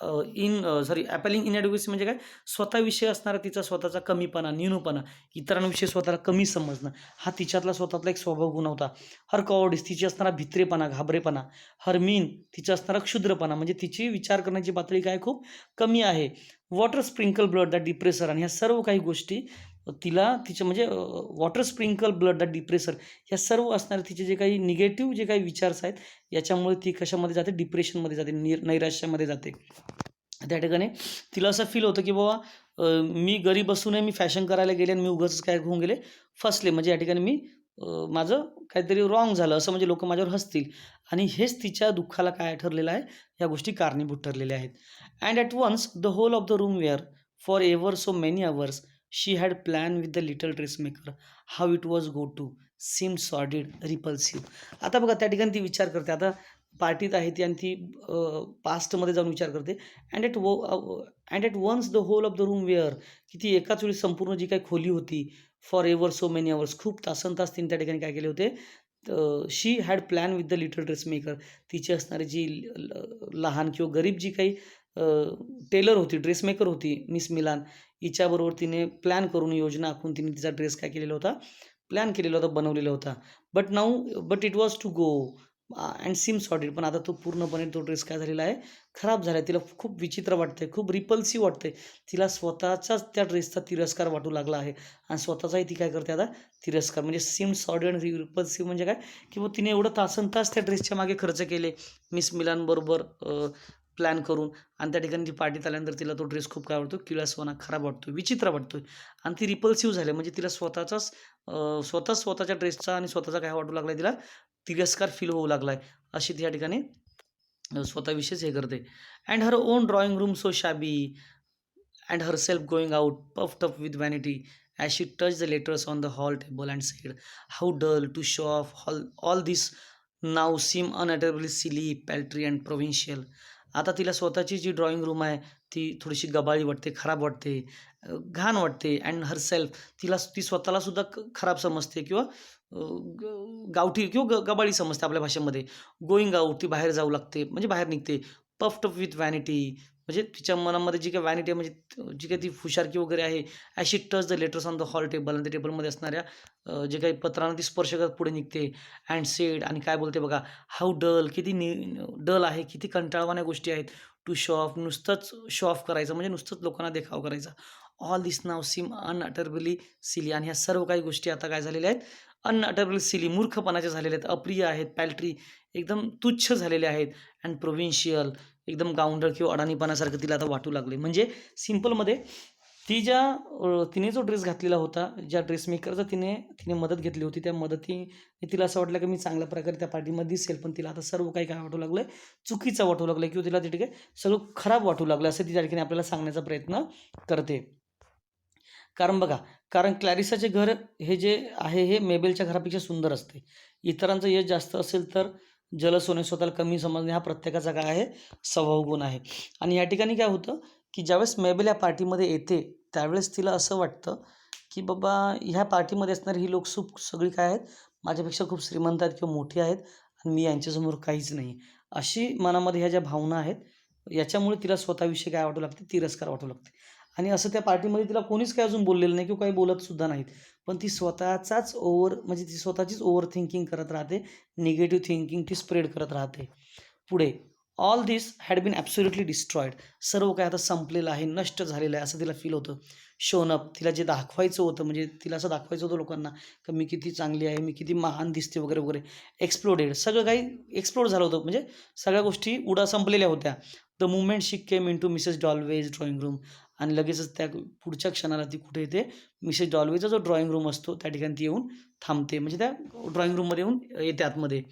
अपीलिंग इनएडक्वेसी म्हणजे काय? स्वतःविषयी असणारा तिचा स्वतःचा कमीपणा, न्यूनपणा, इतरांविषयी स्वतःला कमी समजणं, हा तिच्यातला स्वतःतला एक स्वभाव गुण होता. हर कॉवर्डिस, तिची असणारा भित्रेपणा, घाबरेपणा. हर मीन, तिचा असणारा क्षुद्रपणा, म्हणजे तिची विचार करण्याची पातळी काय खूप कमी आहे. Water sprinkle blood that depressor, आणि ह्या सर्व काही गोष्टी तिला तिचे म्हणजे water sprinkle blood that depressor, ह्या सर्व असणारे तिचे जे काही निगेटिव्ह जे काही विचार्स आहेत, याच्यामुळे ती कशामध्ये जाते? डिप्रेशनमध्ये जाते, नैराश्यामध्ये जाते. त्या ठिकाणी तिला असं फील होतं, की बाबा मी गरीब असूनही मी फॅशन करायला गेले आणि मी उगाचच काय होऊन गेले, फसले. म्हणजे या ठिकाणी मी माझं काहीतरी रॉंग झालं असं, म्हणजे लोकं माझ्यावर हसतील. आणि हेच तिच्या दुःखाला काय ठरलेलं आहे? ह्या गोष्टी कारणीभूत ठरलेल्या आहेत. And at once the whole of the room where for ever so many hours she had plan with the little dressmaker how it was go to seem sordid repulsive. आता बघा त्या ठिकाणी ती विचार करते. आता पार्टीत आहे ती आणि ती पास्टमध्ये जाऊन विचार करते. And and at once the whole of the room where, की ती एकाच वेळी संपूर्ण जी काही खोली होती, for ever so many hours, खूप तासनतास तिने त्या ठिकाणी काय केले होते? She had plan with the little dressmaker, तिची असणारी जी लहान किंवा गरीब जी काही टेलर होती, ड्रेसमेकर होती मिस मिलान, हिच्याबरोबर तिने प्लॅन करून, योजना आखून तिने तिचा ड्रेस काय केलेला होता? प्लॅन केलेला होता, बनवलेला होता. But it was to go and seem sorted. पण आता तो पूर्णपणे तो ड्रेस काय झालेला आहे? खराब झाला आहे. तिला खूप विचित्र वाटतंय, खूप रिपल्सिव्ह वाटतंय. तिला स्वतःचाच त्या ड्रेसचा तिरस्कार वाटू लागला आहे आणि स्वतःचाही ती काय करते आता? तिरस्कार. म्हणजे सीम सॉर्टेड आणि रिपल्सिव्ह म्हणजे काय? की मग तिने एवढं तासनतास त्या ड्रेसच्या मागे खर्च केले मिस मिलानबरोबर प्लॅन करून, आणि त्या ठिकाणी ती पार्टीत आल्यानंतर तिला तो ड्रेस खूप काय वाटतो? किळसवाणा, खराब वाटतो, विचित्र वाटतोय आणि ती रिपल्सिव्ह झाली. म्हणजे तिला स्वतःच्या ड्रेसचा आणि स्वतःचा काय वाटू लागला तिला? तिरस्कार फील होऊ लागलाय. अशी ती या ठिकाणी स्वतःविषयीच हे करते. And her own drawing room so shabby and herself going out puffed up with vanity as she touched the letters on the hall table and said, "How dull to show off all this now seem unutterably silly, paltry and provincial." आता तिला स्वतःची जी drawing room आहे ती थोडीशी गबाळी वाटते, खराब वाटते, घाण वाटते. अँड हरसेल्फ, ती स्वतःला सुद्धा खराब समजते किंवा गावठी किंवा गबाळी समजते आपल्या भाषेमध्ये. गोइंग आउट, ती बाहेर जाऊ लागते, म्हणजे बाहेर निघते. पफ्ड अप विथ व्हॅनिटी, म्हणजे तिच्या मनामध्ये जी काही व्हॅनिटी आहे, म्हणजे जी काही ती फुशारकी वगैरे आहे. As she touch the letters on the hall table, आणि त्या टेबलमध्ये असणाऱ्या जे काही पत्रांना ती स्पर्श करत पुढे निघते. अँड सेड, आणि काय बोलते बघा? हाऊ डल, किती डल आहे, किती कंटाळवाण्या गोष्टी आहेत. टू शो ऑफ, नुसतंच शो ऑफ करायचं, म्हणजे नुसतंच लोकांना देखाव करायचा. ऑल दिस नाव सीम अनअटरबली सिली, आणि ह्या सर्व काही गोष्टी आता काय झालेल्या आहेत? अनअटरबली सिली, मूर्खपणाच्या झालेल्या आहेत, अप्रिय आहेत, पॅल्ट्री, एकदम तुच्छ झालेले आहेत. अँड प्रोव्हिन्शियल, एकदम गावंढळ किंवा अडाणीपणासारखं तिला आता वाटू लागले. म्हणजे सिंपलमध्ये तिने जो ड्रेस घातलेला होता, ज्या ड्रेसमेकरचा तिने तिने मदत घेतली होती, त्या मदतीने तिला असं वाटलं की मी चांगल्या प्रकारे त्या पार्टीमध्ये दिसेल. पण तिला आता सर्व काही काय वाटू लागलं? चुकीचं वाटू लागलं किंवा तिला ते सगळं खराब वाटू लागलं, असं ती त्या ठिकाणी आपल्याला सांगण्याचा प्रयत्न करते. कारण बघा, कारण क्लॅरिसाचे घर हे जे आहे हे मेबेलच्या घरापेक्षा सुंदर असते. इतरांचं यश जास्त असेल तर जलस होणे, स्वतःला कमी समजणे, हा प्रत्येकाचा काय आहे? स्वभाव गुण आहे. आणि या ठिकाणी काय होतं, की ज्यावेळेस मेबेल या पार्टीमध्ये येते, त्यावेळेस तिला असं वाटतं, की बाबा ह्या पार्टीमध्ये असणारी ही लोक सगळी काय आहेत? माझ्यापेक्षा खूप श्रीमंत आहेत किंवा मोठी आहेत आणि मी यांच्यासमोर काहीच नाही. अशी मनामध्ये ह्या ज्या भावना आहेत, याच्यामुळे तिला स्वतःविषयी काय वाटू लागते? तिरस्कार वाटू लागते. आणि असं त्या पार्टीमध्ये तिला कोणीच काही अजून बोललेलं नाही किंवा काही बोलत सुद्धा नाहीत. पण ती स्वतःचाच म्हणजे ती स्वतःचीच ओव्हर थिंकिंग करत राहते. निगेटिव्ह थिंकिंग ती स्प्रेड करत राहते. पुढे, all this had been absolutely destroyed. सर्व काही आता संपलेलं आहे, नष्ट झालेलं आहे, असं तिला फील होतं. शोन अप, तिला जे दाखवायचं होतं, म्हणजे तिला असं दाखवायचं होतं लोकांना, की मी किती चांगली आहे, मी किती महान दिसते वगैरे वगैरे. एक्सप्लोडेड, सगळं काही एक्सप्लोड झालं होतं, म्हणजे सगळ्या गोष्टी संपलेल्या होत्या. The moment she came into Mrs Dalloway's drawing room, आणि लगेचच त्या पुढच्या क्षणाला ती कुठे येते, मिसेस डॉल्वेचा जो ड्रॉइंग रूम असतो त्या ठिकाणी ती येऊन थांबते, म्हणजे त्या ड्रॉइंग रूममध्ये येऊन येते आतमध्ये.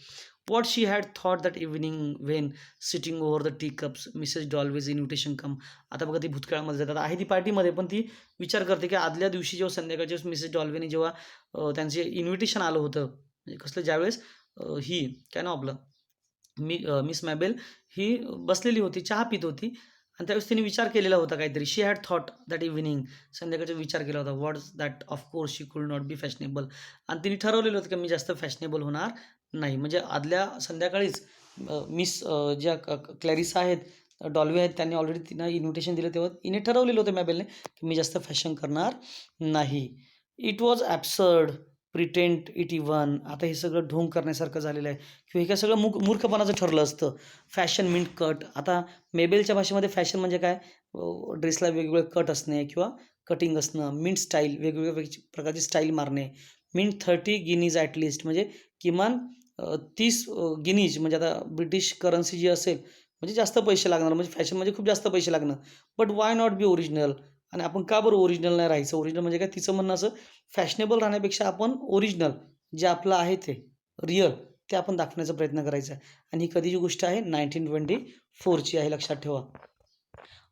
What she had thought that evening when sitting over the teacups, Mrs Dalloway's invitation come. आता बघा ती भूतकाळामध्ये जातात, आहे ती पार्टीमध्ये, पण ती विचार करते की आदल्या दिवशी जेव्हा संध्याकाळच्या मिसेस डॉल्वेने जेव्हा त्यांचे इन्व्हिटेशन आलं होतं, म्हणजे कसलं, ज्यावेळेस ही काय नाव आपलं मिस मॅबेल ही बसलेली होती, चहा पित होती, आणि त्यावेळेस तिने विचार केलेला होता काहीतरी. शी हॅड थॉट दॅट इव्हनिंग, संध्याकाळचा विचार केला होता. व्हॉट्स that, of course she could not be fashionable. आणि तिने ठरवलेलं होतं की मी जास्त फॅशनेबल होणार नाही. म्हणजे आदल्या संध्याकाळीच मिस ज्या क्लॅरिसा आहेत, डॉल्वे आहेत, त्यांनी ऑलरेडी तिनं इन्व्हिटेशन दिलं, तेव्हा तिने ठरवलेलं होतं मॅबेलने की मी जास्त फॅशन करणार नाही. It was absurd, pretend it even. आता हे सगळं ढोंग करण्यासारखं झालेलं आहे, किंवा हे काय सगळं मूर्खपणाचं ठरलं असतं. Fashion meant cut. आता मेबेलच्या भाषेमध्ये फॅशन म्हणजे काय, ड्रेसला वेगवेगळे कट असणे किंवा कटिंग असणं. मिंट स्टाईल, वेगवेगळ्या प्रकारची स्टाईल मारणे. मिंट 30 गिनीज ॲटलिस्ट, म्हणजे किमान 30 गिनीज, म्हणजे आता ब्रिटिश करन्सी जी असेल, म्हणजे जास्त पैसे लागणार, म्हणजे फॅशन म्हणजे खूप जास्त पैसे लागणं. But why not B original. आणि आपण का बरं ओरिजिनल नाही राहायचं. ओरिजिनल म्हणजे काय, तिचं म्हणणं असं, फॅशनेबल राहण्यापेक्षा आपण ओरिजिनल जे आपलं आहे ते रिअल ते आपण दाखवण्याचा प्रयत्न करायचा आहे. आणि ही कधीची गोष्ट आहे, 1924ची आहे, लक्षात ठेवा.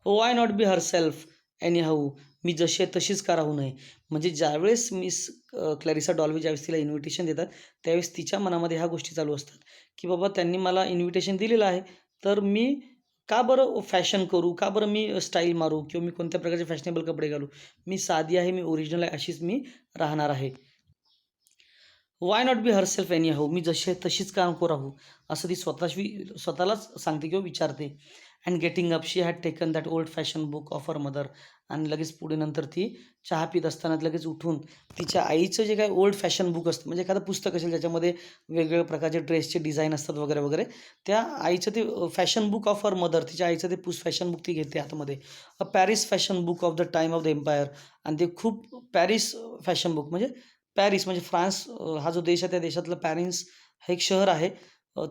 Why not be herself anyhow. मी जशी आहे तशीच का राहू नये. म्हणजे ज्यावेळेस मिस क्लॅरिसा डॉल्वे ज्यावेळेस तिला इन्व्हिटेशन देतात, त्यावेळेस तिच्या मनामध्ये ह्या गोष्टी चालू असतात की बाबा त्यांनी मला इन्व्हिटेशन दिलेलं आहे, तर मी का बरं फॅशन करू, का बरं मी स्टाईल मारू, किंवा मी कोणत्या प्रकारचे फॅशनेबल कपडे घालू. मी साधी आहे, मी ओरिजिनल आहे, अशीच मी राहणार आहे. Why not be herself anyhow. मी जशी आहे तशीच का नको राहू, असं ती स्वतःलाच सांगते किंवा विचारते. And getting up, she had taken that old fashion book of her mother. आणि लगेच पुढे नंतर ती चहा पित असताना लगेच उठून तिच्या आईचं जे काही ओल्ड फॅशन बुक असतं, म्हणजे एखादं पुस्तक असेल ज्याच्यामध्ये वेगवेगळ्या प्रकारचे ड्रेसचे डिझाईन असतात वगैरे वगैरे, त्या आईचं ते fashion book of her mother, तिच्या आईचं ते फॅशन बुक ती घेते हातामध्ये. A Paris fashion book of the time of the empire. आणि ते खूप पॅरिस फॅशन बुक, म्हणजे पॅरिस म्हणजे फ्रान्स हा जो देश आहे, त्या देशातलं पॅरिस हे एक शहर आहे.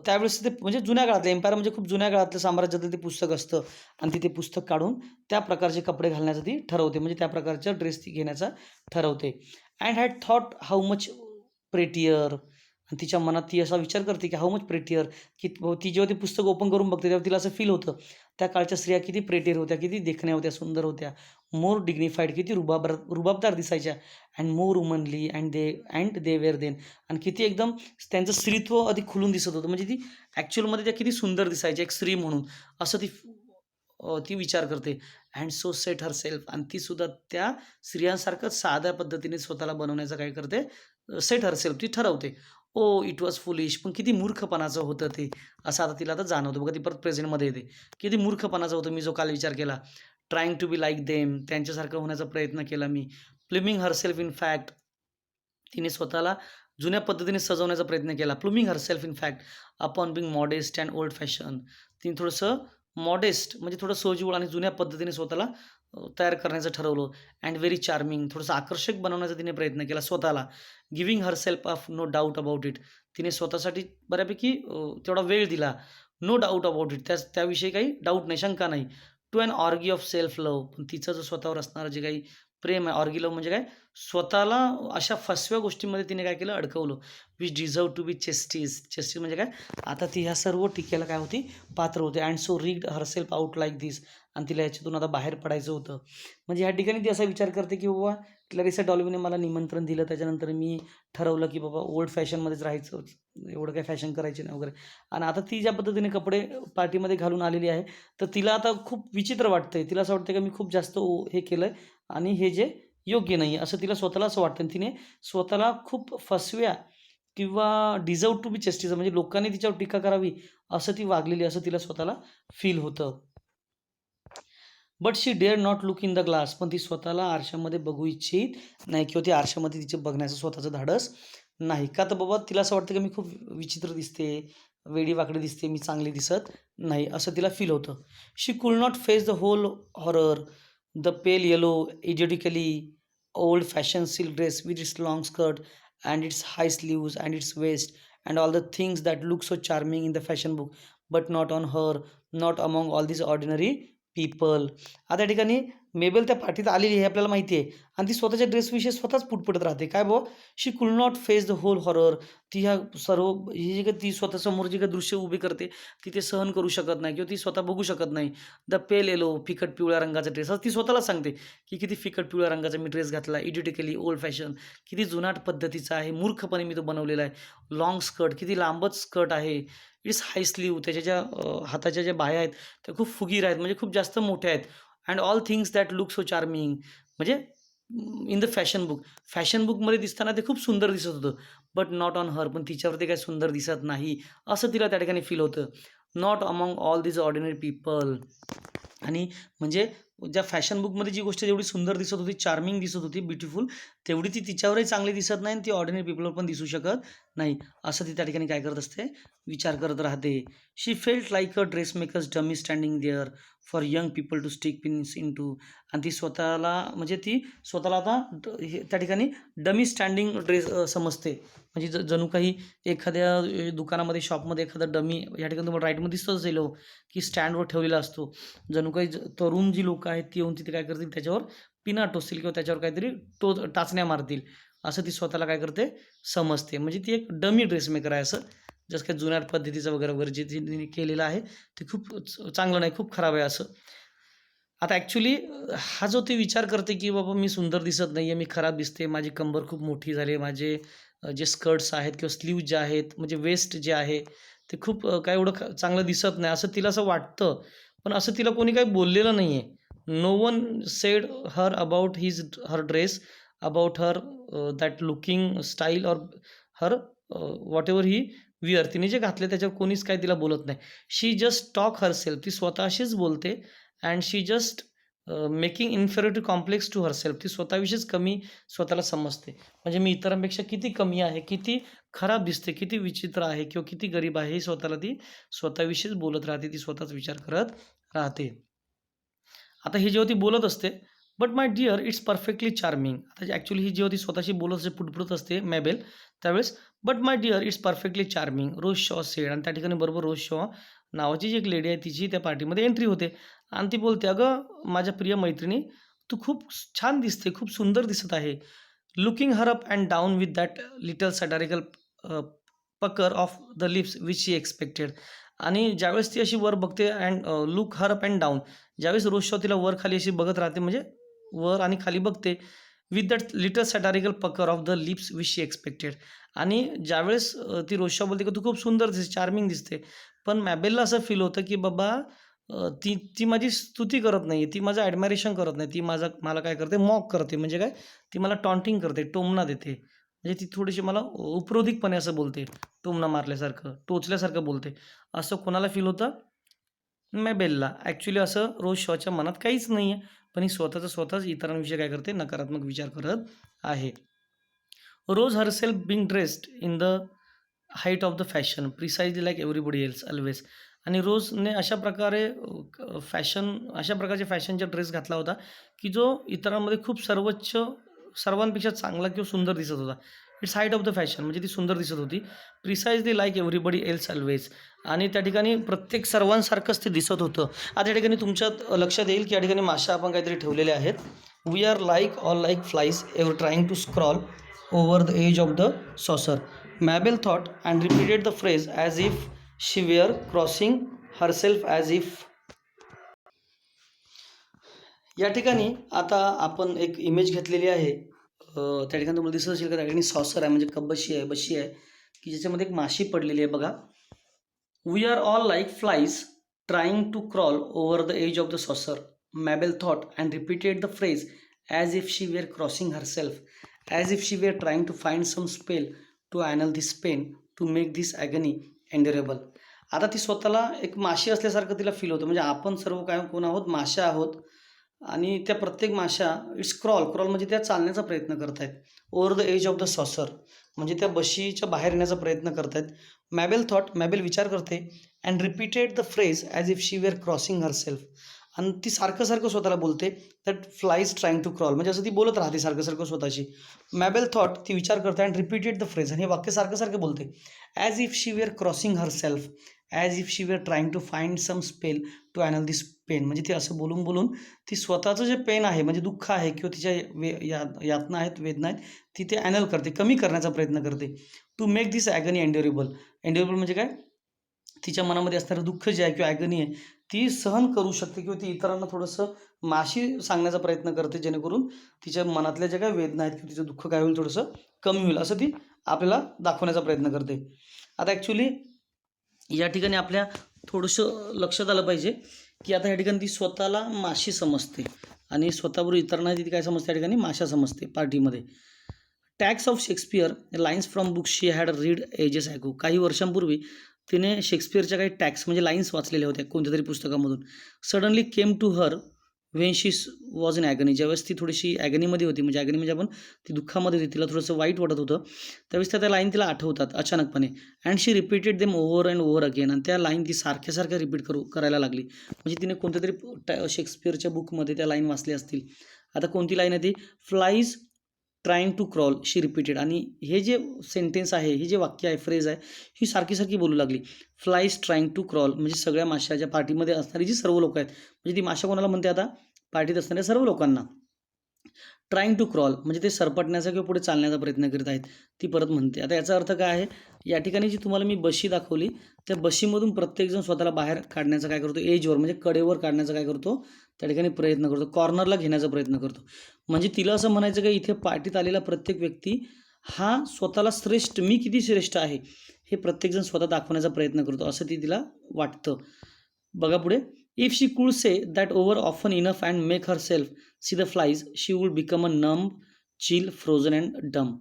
त्यावेळेस ते म्हणजे जुन्या काळातलं एम्पायर, म्हणजे खूप जुन्या काळातलं साम्राज्यातलं ते पुस्तक असतं, आणि ती ते पुस्तक काढून त्या प्रकारचे कपडे घालण्याचं ती ठरवते, म्हणजे त्या प्रकारचा ड्रेस ती घेण्याचा ठरवते. And had thought how much prettier. आणि तिच्या मनात ती असा विचार करते की हाऊ मच प्रेटियर, की ती जेव्हा ते पुस्तक ओपन करून बघते तेव्हा तिला असं फील होतं, त्या काळच्या स्त्रिया किती प्रेटियर होत्या, किती देखण्या होत्या, सुंदर होत्या, मोर डिग्निफाईड, किती रुबाबदार दिसायच्या. And more womanly and they were then. आणि किती एकदम त्यांचं स्त्रीत्व अधिक खुलून दिसत होतं, म्हणजे ती ॲक्च्युअलमध्ये त्या किती सुंदर दिसायच्या एक स्त्री म्हणून, असं ती विचार करते. And so set her self. आणि ती सुद्धा त्या स्त्रियांसारखंच साध्या पद्धतीने स्वतःला बनवण्याचं काय करते, सेट हर सेल्फ ती ठरवते. ओ इट वॉज फुलिश. पण किती मूर्खपणाचं होतं ते, असं आता तिला आता जाणवतं. बघा ती परत प्रेझेंटमध्ये येते, किती मूर्खपणाचं होतं मी जो काल विचार केला. Trying to be like them, त्यांच्यासारखं होण्याचा प्रयत्न केला मी. प्लुमिंग हरसेल्फ इन फॅक्ट, तिने स्वतःला जुन्या पद्धतीने सजवण्याचा प्रयत्न केला. Pluming herself in fact upon being modest and old fashion. तिने थोडंसं मॉडेस्ट म्हणजे थोडं सोजवळ आणि जुन्या पद्धतीने स्वतःला तयार करण्याचं ठरवलं. अँड व्हेरी चार्मिंग, थोडंसं आकर्षक बनवण्याचा तिने प्रयत्न केला स्वतःला. Giving herself of no doubt about it. तिने स्वतःसाठी बऱ्यापैकी तेवढा वेळ दिला. नो डाऊट अबाउट इट, त्याविषयी काही डाऊट नाही, शंका नाही. To an orgy of self love. पण तिचं जो स्वतःवर असणारं जे काही प्रेम आहे, ऑर्गी लव्ह म्हणजे काय, स्वतःला अशा फसव्या गोष्टींमध्ये तिने काय केलं, अडकवलं. विच डिझर्व टू बी चेस्टीज म्हणजे काय, आता ती ह्या सर्व टीकेला काय होती, पात्र होते. And so rigged herself out like this. आणि तिला याच्यातून आता बाहेर पडायचं होतं. म्हणजे ह्या ठिकाणी ती असा विचार करते की बाबा क्लॅरिसा डॉल्वेने मला निमंत्रण दिलं, त्याच्यानंतर मी ठरवलं की बाबा ओल्ड फॅशनमध्येच राहायचं, एवढं काय फॅशन करायची नाही वगैरे. आणि आता ती ज्या पद्धतीने कपडे पार्टीमध्ये घालून आलेली आहे, तर तिला आता खूप विचित्र वाटतंय. तिला असं वाटतं की मी खूप जास्त हे केलंय, आणि हे जे योग्य नाही आहे, असं तिला स्वतःला असं वाटतं. आणि तिने स्वतःला खूप फसव्या किंवा डिझर्व टू बी चेस्टीज, म्हणजे लोकांनी तिच्यावर टीका करावी असं ती वागलेली, असं तिला स्वतःला फील होतं. But she dare not look in the glass. पण ती स्वतःला आरशामध्ये बघू इच्छित नाही, किंवा ती आरशामध्ये तिचे बघण्याचं स्वतःचं धाडस नाही. का तर बाबा तिला असं वाटतं की मी खूप विचित्र दिसते, वेडीवाकडी दिसते, मी चांगली दिसत नाही, असं तिला फील होतं. She could not face the whole horror, the pale yellow idiotically old fashion silk dress with its long skirt and its high sleeves and its waist and all the things that look so charming in the fashion book but not on her, not among all this ordinary people. आता या ठिकाणी मेबल त्या पार्टीत आलेली आहे आपल्याला माहिती आहे आणि ती स्वतःच्या ड्रेसविषयी स्वतःच पुटपुटत राहते. काय बुवा, she could not face the whole horror. ती ह्या सर्व ही जी काही ती स्वतःसमोर जी काही दृश्य उभी करते, ती ते सहन करू शकत नाही किंवा ती स्वतः बघू शकत नाही. द पेल येलो, फिकट पिवळ्या रंगाचा ड्रेस, असं ती स्वतःलाच सांगते, की किती फिकट पिवळ्या रंगाचा मी ड्रेस घातला, इडियोटिकली ओल्ड फॅशन, किती जुनाट पद्धतीचा आहे, मूर्खपणे मी तो बनवलेला आहे. लाँग स्कर्ट, किती लांबच स्कर्ट आहे. इट्स हाय स्लीव्ह, त्याच्या ज्या हाताच्या ज्या बाह्या आहेत, त्या खूप फुगीर आहेत, म्हणजे खूप जास्त मोठ्या आहेत. And all things that look so charming, म्हणजे इन द फॅशन बुकमध्ये दिसताना ते खूप सुंदर दिसत होतं. बट नॉट ऑन हर, पण तिच्यावरती काही सुंदर दिसत नाही, असं तिला त्या ठिकाणी फील होतं. Not among all these ordinary people. आणि म्हणजे ज्या फॅशन बुकमध्ये जी गोष्ट जेवढी सुंदर दिसत होती, चार्मिंग दिसत होती, ब्युटिफुल, तेवढी ती तिच्यावरही चांगली दिसत नाही आणि ती ऑर्डिनरी पीपलवर पण दिसू शकत नाही, असं ती त्या ठिकाणी काय करत असते, विचार करत राहते. She felt like a dress makers dummy standing there for young people to stick pins into. आणि ती स्वतःला म्हणजे ती स्वतःला आता त्या ठिकाणी डमी स्टँडिंग ड्रेस समजते. म्हणजे जणू काही एखाद्या दुकानामध्ये, शॉपमध्ये एखादा डमी, या ठिकाणी तुम्हाला राईटमध्ये दिसतच असेल हो, की स्टँडवर ठेवलेला असतो. जणू काही तरुण जी लोकं आहेत ती येऊन तिथे काय करतील, त्याच्यावर पिना टोचतील किंवा त्याच्यावर काहीतरी टाचण्या मारतील, असं ती स्वतःला काय करते, समजते. म्हणजे ती एक डमी ड्रेस मेकर आहे असं. जसं काही जुन्या पद्धतीचं वगैरे वगैरे जे तिने केलेलं आहे ते खूप चांगलं नाही, खूप खराब आहे असं. आता ॲक्च्युली हा जो ती विचार करते, की बाबा मी सुंदर दिसत नाही आहे, मी खराब दिसते, माझी कंबर खूप मोठी झाली आहे, माझे जे स्कर्ट्स आहेत किंवा स्लीव्ज जे आहेत, म्हणजे वेस्ट जे आहे ते खूप काय एवढं चांगलं दिसत नाही, असं तिला असं वाटतं. पण असं तिला कोणी काही बोललेलं नाही आहे. No one said her about her dress, about her that looking style or her whatever he wear. तिने जे घातले त्याच्यावर कोणीच काही तिला बोलत नाही. शी जस्ट टॉक हरसेल्फ, ती स्वतःशीच बोलते. And she just making inferiority complex to herself, ती स्वतःविषयीच कमी स्वतःला समजते. म्हणजे मी इतरांपेक्षा किती कमी आहे, किती खराब दिसते, किती विचित्र आहे किंवा किती गरीब आहे, हे स्वतःला ती स्वतःविषयीच बोलत राहते, ती स्वतःच विचार करत राहते. आता ही जेव्हा ती बोलत असते, but my dear it's perfectly charming. आता ॲक्च्युली ही जेव्हा ती स्वतःशी बोलत असते, पुटपुटत असते मॅबेल, त्यावेळेस but my dear it's perfectly charming, Rose Shaw said. आणि त्या ठिकाणी बरोबर रोज शॉ नावाची जी एक लेडी आहे, तिची त्या पार्टीमध्ये एंट्री होते आणि ती बोलते, "अगं माझ्या प्रिय मैत्रिणी, तू खूप छान दिसते, खूप सुंदर दिसत आहे." Looking her up and down with that little satirical pucker of the lips which she expected. आणि ज्यावेळेस ती अशी वर बघते and look her up and down, ज्यावेळेस रोज शॉ तिला वर खाली अशी बघत राहते, म्हणजे वर आणि खाली बघते, with that little satirical pucker of the lips which she expected. आणि ज्यावेळेस ती रोज शॉ बोलते की तू खूप सुंदर दिसते, चार्मिंग दिसते, पण मॅबेलला असं फील होतं की बाबा ती ती माझी स्तुती करत नाही आहे, ती माझं ॲडमायरेशन करत नाही, ती मला काय करते, मॉक करते. म्हणजे काय, ती मला टॉन्टिंग करते, टोमणा देते. म्हणजे ती थोडीशी मला उपरोधिकपणे असं बोलते, टोमणा मारल्यासारखं, टोचल्यासारखं बोलते. असं कोणाला फील होतं, मॅबेलला. ॲक्च्युली असं रोज शॉच्या मनात काहीच नाही आहे, पण ही स्वतःच इतरांविषयी काय करते, नकारात्मक विचार करत आहे. Rose herself being dressed in the height of the fashion precisely like everybody else always. आणि रोजने अशा प्रकारे अशा प्रकारचे फॅशनचा ड्रेस घातला होता, की जो इतरांमध्ये खूप सर्वांपेक्षा चांगला किंवा सुंदर दिसत होता. It's height of the fashion, म्हणजे ती सुंदर दिसत होती. Precisely like everybody else always. आणि त्या ठिकाणी प्रत्येक सर्वांसारखंच ते दिसत होतं. आता या ठिकाणी तुमच्यात लक्षात येईल, की या ठिकाणी माशा आपण काहीतरी ठेवलेल्या आहेत. We are like all like flies ever trying to scroll over the edge of the saucer. Mabel thought and repeated the phrase as if she were crossing herself as if. या ठिकाणी आता आपण एक इमेज घेतलेली आहे. त्या ठिकाणी तुम्हाला दिसत असेल का, त्या ठिकाणी सॉसर आहे, म्हणजे बशी आहे, की ज्याच्यामध्ये एक माशी पडलेली आहे बघा. We are all like flies trying to crawl over the edge of the saucer. Mabel thought and repeated the phrase as if she were crossing herself, as if she were trying to find some spell to annul this pain to make this agony endurable. आता ती स्वतःला एक माशी असल्यासारखं तिला feel होतं. म्हणजे आपण सर्व काय कोण आहोत, माशा आहोत. आणि त्या प्रत्येक माशा इट्स क्रॉल म्हणजे त्या चालण्याचा प्रयत्न करत आहेत. Over the edge of the saucer, म्हणजे त्या बशीच्या बाहेर येण्याचा प्रयत्न करत आहेत. मॅबेल विचार करते and repeated the phrase as if she were crossing herself. आणि ती सारखं स्वतःला बोलते that flies trying to crawl, म्हणजे असं ती बोलत राहते सारखं स्वतःशी. मॅबेल थॉट, ती विचार करते अँड रिपीटेड द फ्रेज, आणि हे वाक्य सारखं बोलते, as if she were crossing herself, as if she were trying to find some spell to annul this pain. म्हणजे ती असं बोलून बोलून ती स्वतःचं जे पेन आहे म्हणजे दुःख आहे किंवा तिच्या यातना आहेत, वेदना आहेत, ती ते ॲनल करते, कमी करण्याचा प्रयत्न करते. To make this agony endurable. Endurable म्हणजे काय? तिच्या मनामध्ये असणारं दुःख जे आहे किंवा ॲगनी आहे, ती सहन करू शकते किंवा ती इतरांना थोडंसं माशी सांगण्याचा प्रयत्न करते, जेणेकरून तिच्या मनातल्या ज्या काही वेदना आहेत किंवा तिचं दुःख काय होईल थोडंसं कमी होईल, असं ती आपल्याला दाखवण्याचा प्रयत्न करते. आता ॲक्च्युली या ठिकाणी आपल्या थोडंसं लक्षात आलं पाहिजे, की आता या ठिकाणी ती स्वतःला माशी समजते आणि स्वतःबरोबर इतरांना ती काय समजते, या ठिकाणी माशा समजते पार्टीमध्ये. Tags of Shakespeare lines from book she had read ages ago. काही वर्षांपूर्वी तिने शेक्सपियरच्या काही टॅक्स म्हणजे लाईन्स वाचलेल्या होत्या कोणत्यातरी पुस्तकामधून. Suddenly came to her when she was in agony. ज्यावेळेस ती थोडीशी ॲगनीमध्ये होती, म्हणजे ॲगनी म्हणजे आपण ती दुःखामध्ये होती, तिला थोडंसं वाईट वाटत होतं, त्यावेळेस त्या लाईन तिला आठवतात अचानकपणे. And she repeated them over and over again. आणि त्या लाईन ती सारख्या रिपीट करायला लागली. म्हणजे तिने कोणत्यातरी शेक्सपियरच्या बुकमध्ये त्या लाईन वाचल्या असतील. आता कोणती लाईन आहे ती? Flies trying to crawl she repeated. आणि हे जे सेंटेन्स आहे, हे जे वाक्य आहे, फ्रेज आहे, ही सारखी बोलू लागली. फ्लाईज ट्राईंग टू क्रॉल म्हणजे सगळ्या माशा ज्या पार्टीमध्ये असणारी जी सर्व लोक आहेत, म्हणजे ती माशा कोणाला म्हणते आता? पार्टीत असणाऱ्या सर्व लोकांना. ट्राईंग टू क्रॉल म्हणजे ते सरपटण्याचा किंवा पुढे चालण्याचा प्रयत्न करीत आहेत, ती परत म्हणते. आता याचा अर्थ काय आहे? या ठिकाणी जी तुम्हाला मी बशी दाखवली, त्या बशीमधून प्रत्येकजण स्वतःला बाहेर काढण्याचा काय करतो? एजवर म्हणजे कडेवर काढण्याचा काय करतो? त्या ठिकाणी प्रयत्न करतो, कॉर्नरला घेण्याचा प्रयत्न करतो. म्हणजे तिला असं म्हणायचं की इथे पार्टीत आलेला प्रत्येक व्यक्ती हा स्वतःला श्रेष्ठ, मी किती श्रेष्ठ आहे हे प्रत्येकजण स्वतः दाखवण्याचा प्रयत्न करतो, असं तिला वाटतं. बघा पुढे. If she could say that over often enough and make herself see the flies she would become a numb, chill, frozen and डम.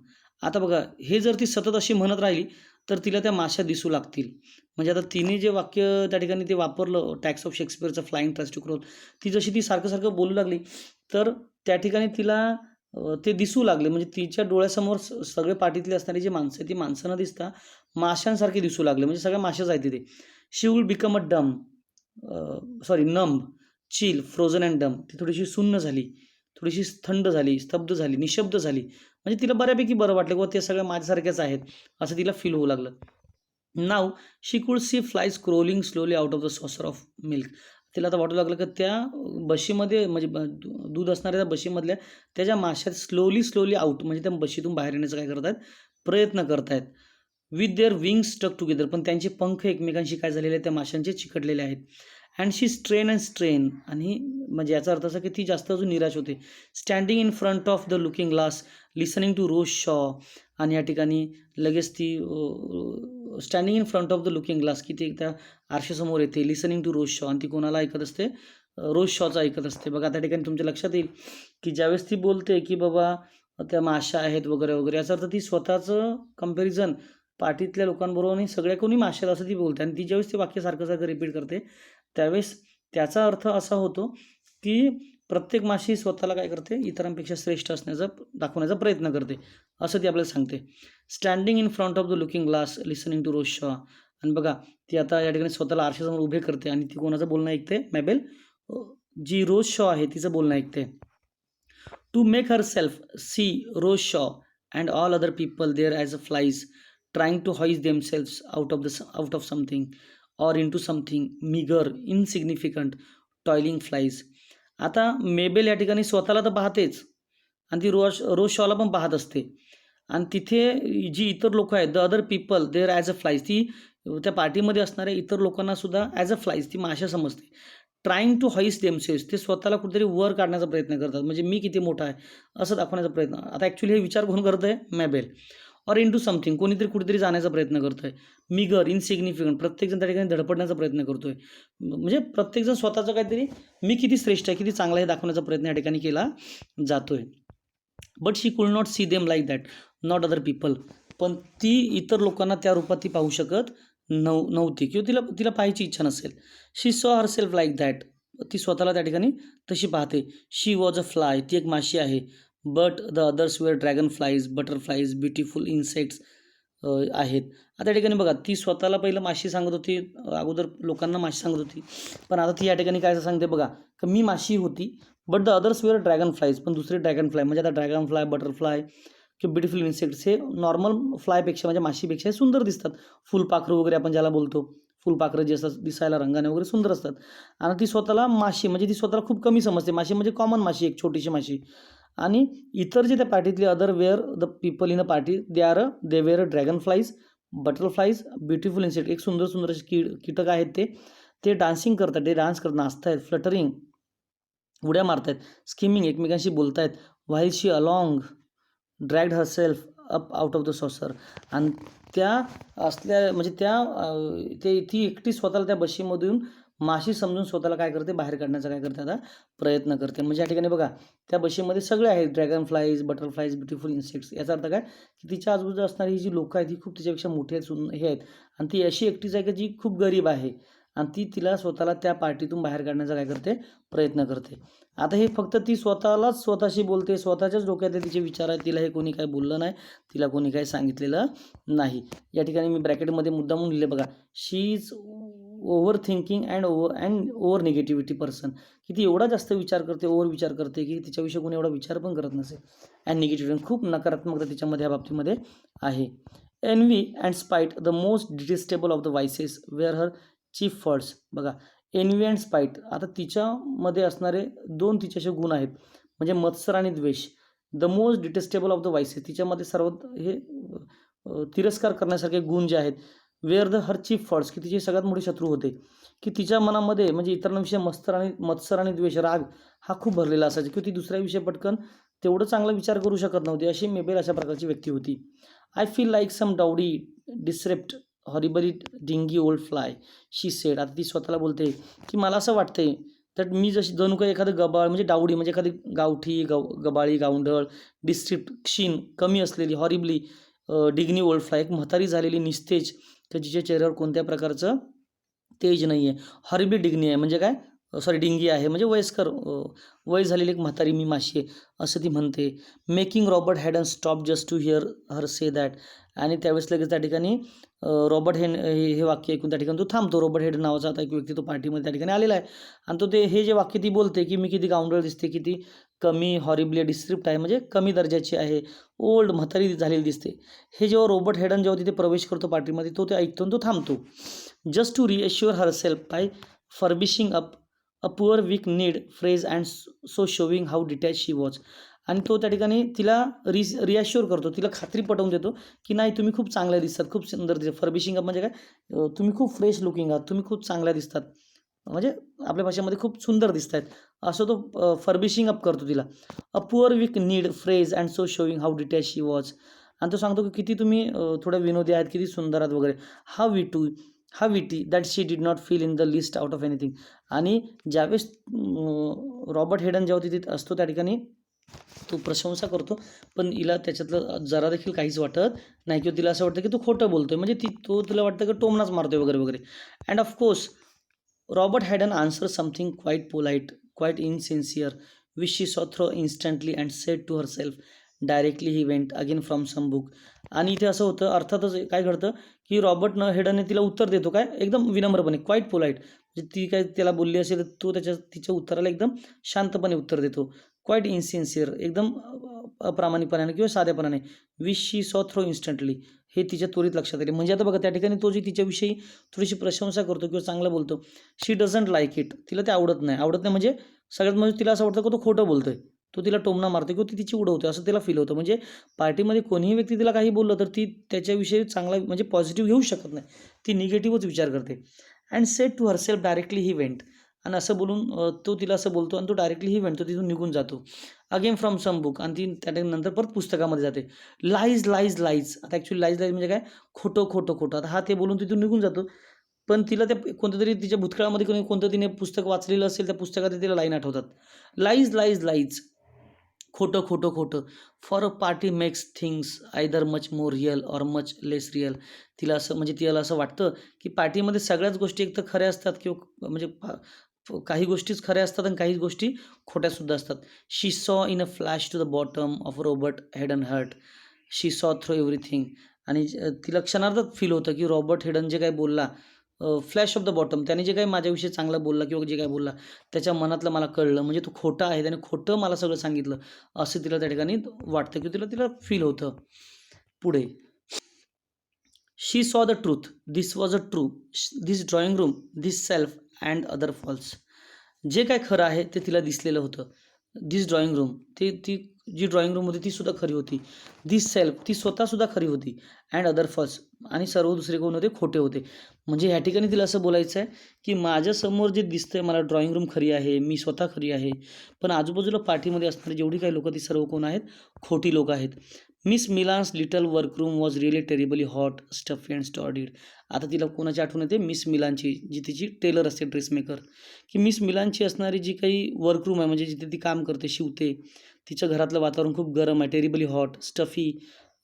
आता बघा, हे जर ती सतत अशी म्हणत राहिली तर तिला त्या माशा दिसू लागतील. म्हणजे आता तिने जे वाक्य त्या ठिकाणी ते वापरलं, टॅक्स ऑफ शेक्सपियरचं फ्लाइंग ट्रायज टू क्रॉल, ती जशी ती सारखं बोलू लागली तर त्या ठिकाणी तिला ते दिसू लागले. म्हणजे तिच्या डोळ्यासमोर सगळे पार्टीतले असणारी जी माणसं आहेत, ती माणसं न दिसता माशांसारखी दिसू लागले. म्हणजे सगळ्या माशाच आहेत तिथे. She would become a numb, chill, frozen and dumb. ती थोडीशी सुन्न झाली, थोडीशी थंड झाली, स्तब्ध झाली, निशब्द झाली. म्हणजे तिला बऱ्यापैकी बरं वाटलं की ते सगळ्या माझ्यासारख्याच आहेत, असं तिला फील होऊ लागलं. नाव she could see flies crawling slowly out of the saucer of milk. तिला आता वाटू लागलं की त्या बशीमध्ये म्हणजे दूध असणाऱ्या त्या बशीमधल्या त्या ज्या माश्या स्लोली आउट म्हणजे त्या बशीतून बाहेर येण्याचा काय करत आहेत? प्रयत्न करत आहेत. With their wings stuck together. पण त्यांचे पंख एकमेकांशी काय झालेले आहेत? त्या माशांचे चिकटलेले आहेत. And she strain. आणि म्हणजे याचा अर्थ असा की ती जास्त अजून निराश होते. Standing in front of the looking glass listening to Rose Shaw. आणि या ठिकाणी लगेच ती standing in front of the looking glass, की ती त्या आरशासमोर येते. Listening to Rose Shaw. आणि ती कोणाला ऐकत असते? रोज शॉचं ऐकत असते. बघा त्या ठिकाणी तुमच्या लक्षात येईल की ज्यावेळेस ती बोलते की बाबा त्या माशा आहेत वगैरे याचा अर्थ ती स्वतःचं कंपॅरिझन पार्टीतल्या लोकांबरोबर आणि सगळ्या कोणी माश्यात असं ती बोलते. आणि ती ज्यावेळेस ते वाक्य सारखं रिपीट करते त्यावेळेस त्याचा अर्थ असा होतो की प्रत्येक माशी स्वतःला काय करते? इतरांपेक्षा श्रेष्ठ दाखवण्याचा प्रयत्न करते, असं ती आपल्याला सांगते. Standing in front of the looking glass listening to Rose Shaw. आणि बघा ती आता या ठिकाणी स्वतःला आरशासमोर उभे करते आणि ती कोणाचं बोलणं ऐकते? मॅबेल, जी रोज शॉ आहे तिचं बोलणं ऐकते. To make herself see Rose Shaw and all other people there as a flies trying to hoist themselves out of something or into something meagre, insignificant, toiling flies. आता मेबेल या ठिकाणी स्वतःला तर पाहतेच आणि ती रोज शॉला पण पाहत असते. आणि तिथे जी इतर लोक आहेत, the other people there as a flies, ती त्या पार्टीमध्ये असणाऱ्या इतर लोकांना सुद्धा ॲज अ फ्लाईज ती माशा समजते. ट्राईंग टू हॉइस्ट देमसेल्व्स, ते स्वतःला कुठेतरी वर काढण्याचा प्रयत्न करतात, म्हणजे मी किती मोठा आहे असं दाखवण्याचा प्रयत्न. आता ॲक्च्युली हे विचार कोण करत आहे? मॅबेल. ऑर इंटू समथिंग, कोणीतरी कुठेतरी जाण्याचा प्रयत्न करतोय. मिगर, इनसिग्निफिकंट, प्रत्येकजण त्या ठिकाणी धडपडण्याचा प्रयत्न करतोय. म्हणजे प्रत्येकजण स्वतःचं काहीतरी मी किती श्रेष्ठ आहे, किती चांगला आहे दाखवण्याचा प्रयत्न या ठिकाणी केला जातोय. But she could not see them like that, not other people. पण ती इतर लोकांना त्या रूपात ती पाहू शकत नव्हती किंवा तिला पाहायची इच्छा नसेल. शी saw her self like that, ती स्वतःला त्या ठिकाणी तशी पाहते. शी वॉज अ फ्लाय, ती एक माशी आहे. But the others were dragon flies, butterflies, beautiful insects आहेत. आता या ठिकाणी बघा, ती स्वतःला पहिलं माशी सांगत होती, अगोदर लोकांना माशी सांगत होती, पण आता ती या ठिकाणी काय सांगते बघा, की मी माशी होती. But the others were dragon flies, पण दुसरे ड्रॅगन फ्लाय म्हणजे आता ड्रॅगन फ्लाय, बटरफ्लाय किंवा ब्युटिफुल इन्सेक्ट्स हे नॉर्मल फ्लायपेक्षा म्हणजे माशीपेक्षा सुंदर दिसतात. फुलपाखरू वगैरे आपण ज्याला बोलतो, फुलपाखरं जी असतात दिसायला रंगाने वगैरे सुंदर असतात. आणि ती स्वतःला माशी म्हणजे ती स्वतःला खूप कमी समजते. माशी म्हणजे कॉमन माशी, एक छोटीशी माशी. आणि इतर जे त्या पार्टीतले other were the people in a party they were dragon flies, butterflies, beautiful insect. एक सुंदर सुंदर असे कीटक आहेत ते डान्सिंग करतात, ते डान्स करत नाचतायत, फ्लटरिंग उड्या मारतायत, स्किमिंग एकमेकांशी बोलतायत, while she along dragged herself up out of the saucer. आणि त्या असल्या म्हणजे ती एकटी स्वतःला त्या बशीमधून माशी समजून स्वतःला काय करते, बाहेर काढण्याचा काय करते आता प्रयत्न करते. म्हणजे या ठिकाणी बघा, त्या बशीमध्ये सगळे आहेत, dragon flies, butterflies, beautiful insects. याचा अर्थ काय, की तिच्या आजूबाजूला असणारी ही जी लोकं आहेत ही खूप तिच्यापेक्षा मोठी आहेत, हे आहेत. आणि ती अशी एकटीच आहे की जी खूप गरीब आहे आणि ती तिला स्वतःला त्या पार्टीतून बाहेर काढण्याचा काय करते, प्रयत्न करते. आता हे फक्त ती स्वतःलाच स्वतःशी बोलते, स्वतःच्याच डोक्यातले तिचे विचार आहेत, तिला हे कोणी काही बोललं नाही, तिला कोणी काही सांगितलेलं नाही. या ठिकाणी मी ब्रॅकेटमध्ये मुद्दामून लिहिले बघा, she is over thinking and over negativity person, की ती एवढा जास्त विचार करते, ओव्हर विचार करते की तिच्याविषयी कोणी एवढा विचार पण करत नसेल. अँड निगेटिव्हिटी, खूप नकारात्मकता तिच्यामध्ये या बाबतीमध्ये आहे. Envy and spite the most detestable of the vices were her chief faults. बघा, एनव्ही अँड स्पाईट, आता तिच्यामध्ये असणारे दोन तिच्याचे गुण आहेत, म्हणजे मत्सर आणि द्वेष. The most detestable of the vices, तिच्यामध्ये सर्वात हे तिरस्कार करण्यासारखे गुण जे आहेत. Were the her chief faults, की तिचे सगळ्यात मोठे शत्रू होते, की तिच्या मनामध्ये म्हणजे इतरांविषयी मत्सर आणि द्वेष, राग हा खूप भरलेला असायचा, की ती दुसऱ्याविषयी पटकन तेवढं चांगला विचार करू शकत नव्हती. अशी मेबेल अशा प्रकारची व्यक्ती होती. I feel like some dowdy decrepit horribly dingy old fly, she said. आता ती स्वतःला बोलते की मला असं वाटतंय तर मी जशी जणू काही एखादं गबाळ, म्हणजे डावडी म्हणजे एखादी गावठी गबाळी, गावंढळ, डिस्ट्रिप्ट, क्षीण, कमी असलेली, हॉरिबली डिग्नी ओल्ड फ्लाय, एक म्हातारी झालेली निस्तेज, तर जिच्या चेहऱ्यावर कोणत्या प्रकारचं तेज नाही आहे. हॉरिबली डिग्नी आहे म्हणजे काय, सॉरी डिंगी आहे म्हणजे वयस्कर, वय झालेली एक म्हातारी मी माशी आहे असं ती म्हणते. Making Robert Haydon stop just to hear her say that. आणि त्यावेळेस लगेच त्या ठिकाणी रॉबर्ट हे वाक्य ऐकून त्या ठिकाणी तो थांबतो. रॉबर्ट हेड नावाचा आता एक व्यक्ती तो पार्टीमध्ये त्या ठिकाणी आलेला आहे आणि तो हे जे वाक्य ती बोलते की मी किती गावंढळ दिसते, किती कमी, हॉरिबली डिस्क्रिप्ट आहे म्हणजे कमी दर्जाची आहे, ओल्ड म्हातारी झालेली दिसते. हे जेव्हा रॉबर्ट हेडन जेव्हा तिथे प्रवेश करतो पार्टीमध्ये, तो ते ऐकतो आणि तो थांबतो. Just to reassure herself by furbishing up a poor weak kneed phrase and so showing how detach she was. आणि तो त्या ठिकाणी तिला रिअश्युअर करतो, तिला खात्री पटवून देतो की नाही, तुम्ही खूप चांगल्या दिसतात, खूप सुंदर दिसतात. फर्बिशिंग अप म्हणजे काय, तुम्ही खूप फ्रेश लुकिंग आहात, तुम्ही खूप चांगल्या दिसतात, म्हणजे आपल्या भाषेमध्ये खूप सुंदर दिसत आहेत असं तो फर्बिशिंग अप करतो तिला. A poor weak kneed phrase and so showing how detach she was. आणि तो सांगतो की किती तुम्ही थोड्या विनोदी आहेत, किती सुंदर आहात वगैरे. हा विटी that she did not feel in the list out of anything. आणि ज्यावेळेस रॉबर्ट हेडन जेव्हा तिथे असतो त्या ठिकाणी तो प्रशंसा करतो, पण हिला त्याच्यातलं जरा देखील काहीच वाटत नाही, किंवा तिला असं वाटतं की तो खोटं बोलतोय, म्हणजे तिला वाटतं की टोमणाच मारतोय वगैरे वगैरे. And of course Robert Haddon answered something quite polite, quite insincere, which she saw through instantly and said to herself, directly he went again from some book. आणि इथे असं होतं, अर्थातच काय घडतं की रॉबर्ट हेडनने तिला उत्तर देतो काय, एकदम विनम्रपणे, क्वाईट पोलाईट. म्हणजे ती काय त्याला बोलली असेल तर तो तिच्या उत्तराला एकदम शांतपणे उत्तर देतो. क्वाईट इनसिन्सिअर, एकदम अप्रामाणिकपणाने किंवा साधेपणाने. विच शी सॉ थ्रो इन्स्टंटली, हे तिच्या त्वरित लक्षात आले. म्हणजे आता बघा त्या ठिकाणी तो जी तिच्याविषयी थोडीशी प्रशंसा करतो किंवा चांगलं बोलतो, शी डझंट लाईक इट, तिला ते आवडत नाही म्हणजे सगळ्यात म्हणजे तिला असं वाटतं की तो खोटं बोलतोय, तो तिला टोमणा मारतो किंवा ती तिची उडवते असं तिला फील होतं. म्हणजे पार्टीमध्ये कोणीही व्यक्ती तिला काही बोललं तर ती त्याच्याविषयी चांगला म्हणजे पॉझिटिव्ह घेऊ शकत नाही, ती निगेटिव्हच विचार करते. And said to herself directly he went. आणि असं बोलून तो तिला असं बोलतो आणि तो डायरेक्टली ही वेंट, तो तिथून निघून जातो. अगेन फ्रॉम सम बुक, आणि ती त्या नंतर परत पुस्तकामध्ये जाते. लाईज लाईज लाईज, आता ॲक्च्युली लाईज लाईज म्हणजे काय, खोटं खोटं खोटं. आता हा ते बोलून तिथून निघून जातो, पण तिला त्या कोणत्या तरी तिच्या भूतकाळामध्ये कोणतं तिने पुस्तक वाचलेलं असेल, त्या पुस्तकात तिला लाईन आठवतात. लाईज लाईज लाईज, खोटं खोटं खोटं. For a party makes things either much more real or much less real. तिला असं म्हणजे तिला असं वाटतं की पार्टीमध्ये सगळ्याच गोष्टी एक तर खऱ्या असतात किंवा म्हणजे काही गोष्टीच खऱ्या असतात आणि काही गोष्टी खोट्यासुद्धा असतात. She saw in a flash to the bottom of Robert Haydon heart, she saw through everything. आणि तिला क्षणार्धात फील होतं की रॉबर्ट हेडन जे काही बोलला, फ्लॅश ऑफ द बॉटम, त्याने जे काही माझ्याविषयी चांगलं बोलला किंवा जे काही बोलला त्याच्या मनातलं मला कळलं, म्हणजे तो खोटा आहे, त्याने खोटं मला सगळं सांगितलं असं तिला त्या ठिकाणी वाटतं किंवा तिला फील होतं. पुढे she saw the truth, this was a true, this drawing room, this self and other false. जे काय खरं आहे ते तिला दिसलेलं होतं. दिस ड्रॉइंग रूम, ती जी ड्रॉइंग रूम होती ती सुद्धा खरी होती. दिस सेल्फ, ती स्वतःसुद्धा खरी होती. अँड अदर फॉल्स, आणि सर्व दुसरे कोण होते, खोटे होते. म्हणजे ह्या ठिकाणी तिला असं बोलायचं आहे की माझ्यासमोर जे दिसतंय मला ड्रॉइंग रूम खरी आहे, मी स्वतः खरी आहे, पण आजूबाजूला पार्टीमध्ये असणारी जेवढी काही लोकं ती सर्व कोण आहेत, खोटी लोकं आहेत. Miss Milan's little workroom was really terribly hot, stuffy and sordid. आता तिला कोणाची आठवण येते, मिस मिलानची, जी तिची टेलर असते, ड्रेसमेकर. की मिस मिलानची असणारी जी काही वर्करूम आहे, म्हणजे जिथे ती काम करते, शिवते, तिच्या घरातलं वातावरण खूप गरम आहे, टेरिबली हॉट, स्टफी,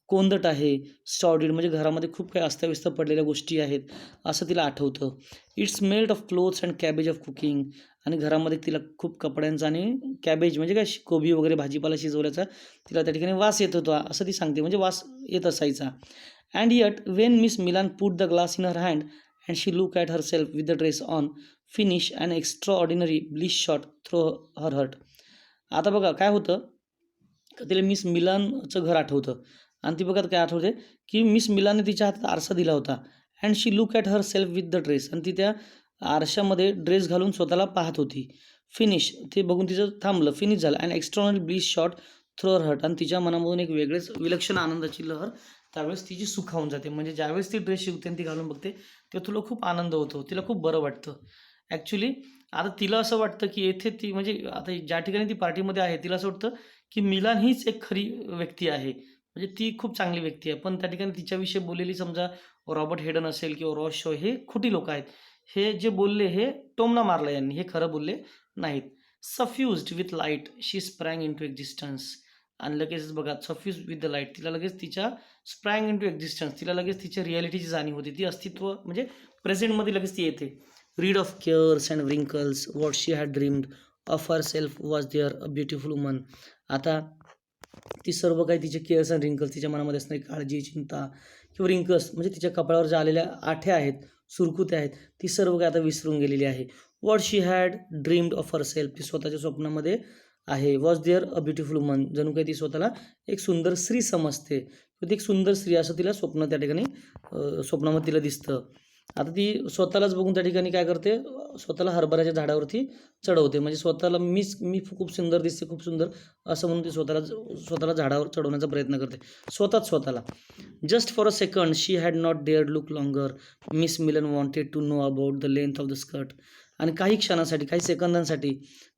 कोंदट आहे, स्टॉर्डिड म्हणजे घरामध्ये खूप काही अस्ताव्यस्त पडलेल्या गोष्टी आहेत, असं तिला आठवतं. It smelled of clothes and cabbage of cooking, आणि घरामध्ये तिला खूप कपड्यांचा आणि कॅबेज म्हणजे काय कोबी वगैरे भाजीपाला शिजवल्याचा तिला त्या ठिकाणी वास येत होता, असं ती सांगते, म्हणजे वास येत असायचा. And yet when miss Milan put the glass in her hand and she look at her self with the dress on, finish and extra ordinary bliss shot through her heart. आता बघा काय होतं, का तिला मिस मिलानचं घर आठवतं, आणि ती बघा काय आठवते की मिस मिलानने तिच्या हातात आरसा दिला होता. And she look at her self with the dress, आणि ती त्या आरशामध्ये ड्रेस घालून स्वतःला पाहत होती. फिनिश, ते बघून तिचं थांबलं, फिनिश झालं. And extraordinary bliss shot through her heart, आणि तिच्या मनामधून एक वेगळेच विलक्षण आनंदाची लहर त्यावेळेस तिची सुखावून जाते. म्हणजे ज्यावेळेस ती ड्रेस शिवते आणि ती घालून बघते तेव्हा तुला खूप आनंद होतो, तिला खूप बरं वाटतं. ॲक्च्युली आता तिला असं वाटतं की येथे ती म्हणजे आता ज्या ठिकाणी ती पार्टीमध्ये आहे तिला असं वाटतं की मिलान हीच एक खरी व्यक्ती आहे. म्हणजे ती खूप चांगली व्यक्ती आहे. पण त्या ठिकाणी तिच्याविषयी बोललेली समजा रॉबर्ट हेडन असेल किंवा रॉस शॉ, हे खोटी लोकं आहेत. हे जे बोलले हे टोमणा मारला यांनी, हे खरं बोलले नाहीत. Suffused with light she sprang into existence, आणि लगेचच बघा सफ्यूज विथ द लाईट, तिला लगेच तिच्या स्प्रँग इंटू एक्झिस्टन्स, तिला लगेच तिच्या रिॲलिटीची जाणीव होती, ती अस्तित्व म्हणजे प्रेझेंटमध्ये लगेच ती येते. Read of CARES and wrinkles, what she had dreamed of herself was there a beautiful woman. आता ती सर्व काही तिचे केअर्स अँड रिंकल्स, तिच्या मनामध्ये असणारी काळजी, चिंता किंवा रिंकल्स म्हणजे तिच्या कपाळावर ज्या आलेल्या आठ्या आहेत, सुरकुत्या आहेत, ती सर्व काही आता विसरून गेलेली आहे. What she had dreamed of herself, ती स्वतःच्या स्वप्नामध्ये आहे. Was there a beautiful woman, जणू काही ती स्वतःला एक सुंदर स्त्री समजते, ती एक सुंदर स्त्री असं तिला स्वप्न त्या ठिकाणी स्वप्नामध्ये तिला दिसतं. आता ती स्वतःलाच बघून त्या ठिकाणी काय करते, स्वतःला हरभऱ्याच्या झाडावरती चढवते, म्हणजे स्वतःला मी खूप सुंदर दिसते, खूप सुंदर असं म्हणून ती स्वतःला झाडावर चढवण्याचा प्रयत्न करते, स्वतःला. Just for a second she had not dared look longer, Miss Milan wanted to know about the length of the skirt. आणि काही क्षणासाठी, काही सेकंदांसाठी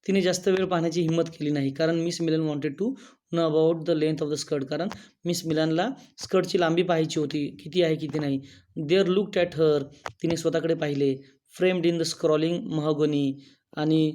तिने जास्त वेळ पाहण्याची हिंमत केली नाही, कारण miss Milan wanted to know about the length of the skirt, कारण मिस मिलानला स्कर्टची लांबी पाहायची होती, किती आहे किती नाही. देअर लुक्ड ॲट हर, तिने स्वतःकडे पाहिले. Framed in the scrolling mahogany, आणि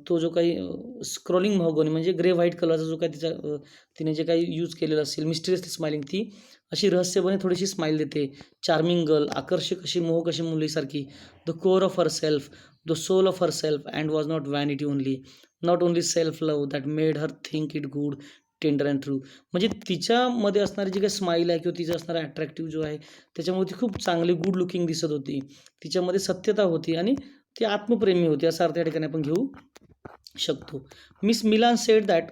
तो जो काही स्क्रॉलिंग महोगनी म्हणजे ग्रे व्हाईट कलरचा जो काही तिचा तिने जे काही यूज केलेलं असेल, मिस्टिरियसली स्माइलिंग, ती अशी रहस्यपणे थोडीशी स्माईल देते. चार्मिंग गर्ल, आकर्षक अशी, मोहक अशी मुलीसारखी. The core of herself, the soul of herself, and was not vanity only, not only self love that made her think it good, tender and true. म्हणजे तिच्यामध्ये असणारी जी काही स्माईल आहे किंवा तिचा असणारा अट्रॅक्टिव्ह जो आहे, त्याच्यामुळे ती खूप चांगली गुड लुकिंग दिसत होती, तिच्यामध्ये सत्यता होती आणि ती आत्मप्रेमी होती, असा अर्थ या ठिकाणी आपण घेऊ शकतो. Miss Milan said that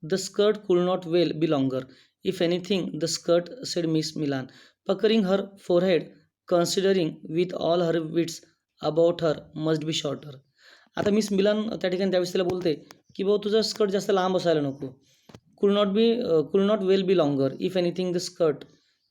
the skirt could not well be longer, if anything the skirt said miss Milan, puckering her forehead, considering with all her wits about her must be shorter. आता Miss Milan त्या ठिकाणी त्यावेळेस तिला बोलते की बाबा तुझा skirt जास्त लांब असायला नको. Could not well be longer, if anything the skirt,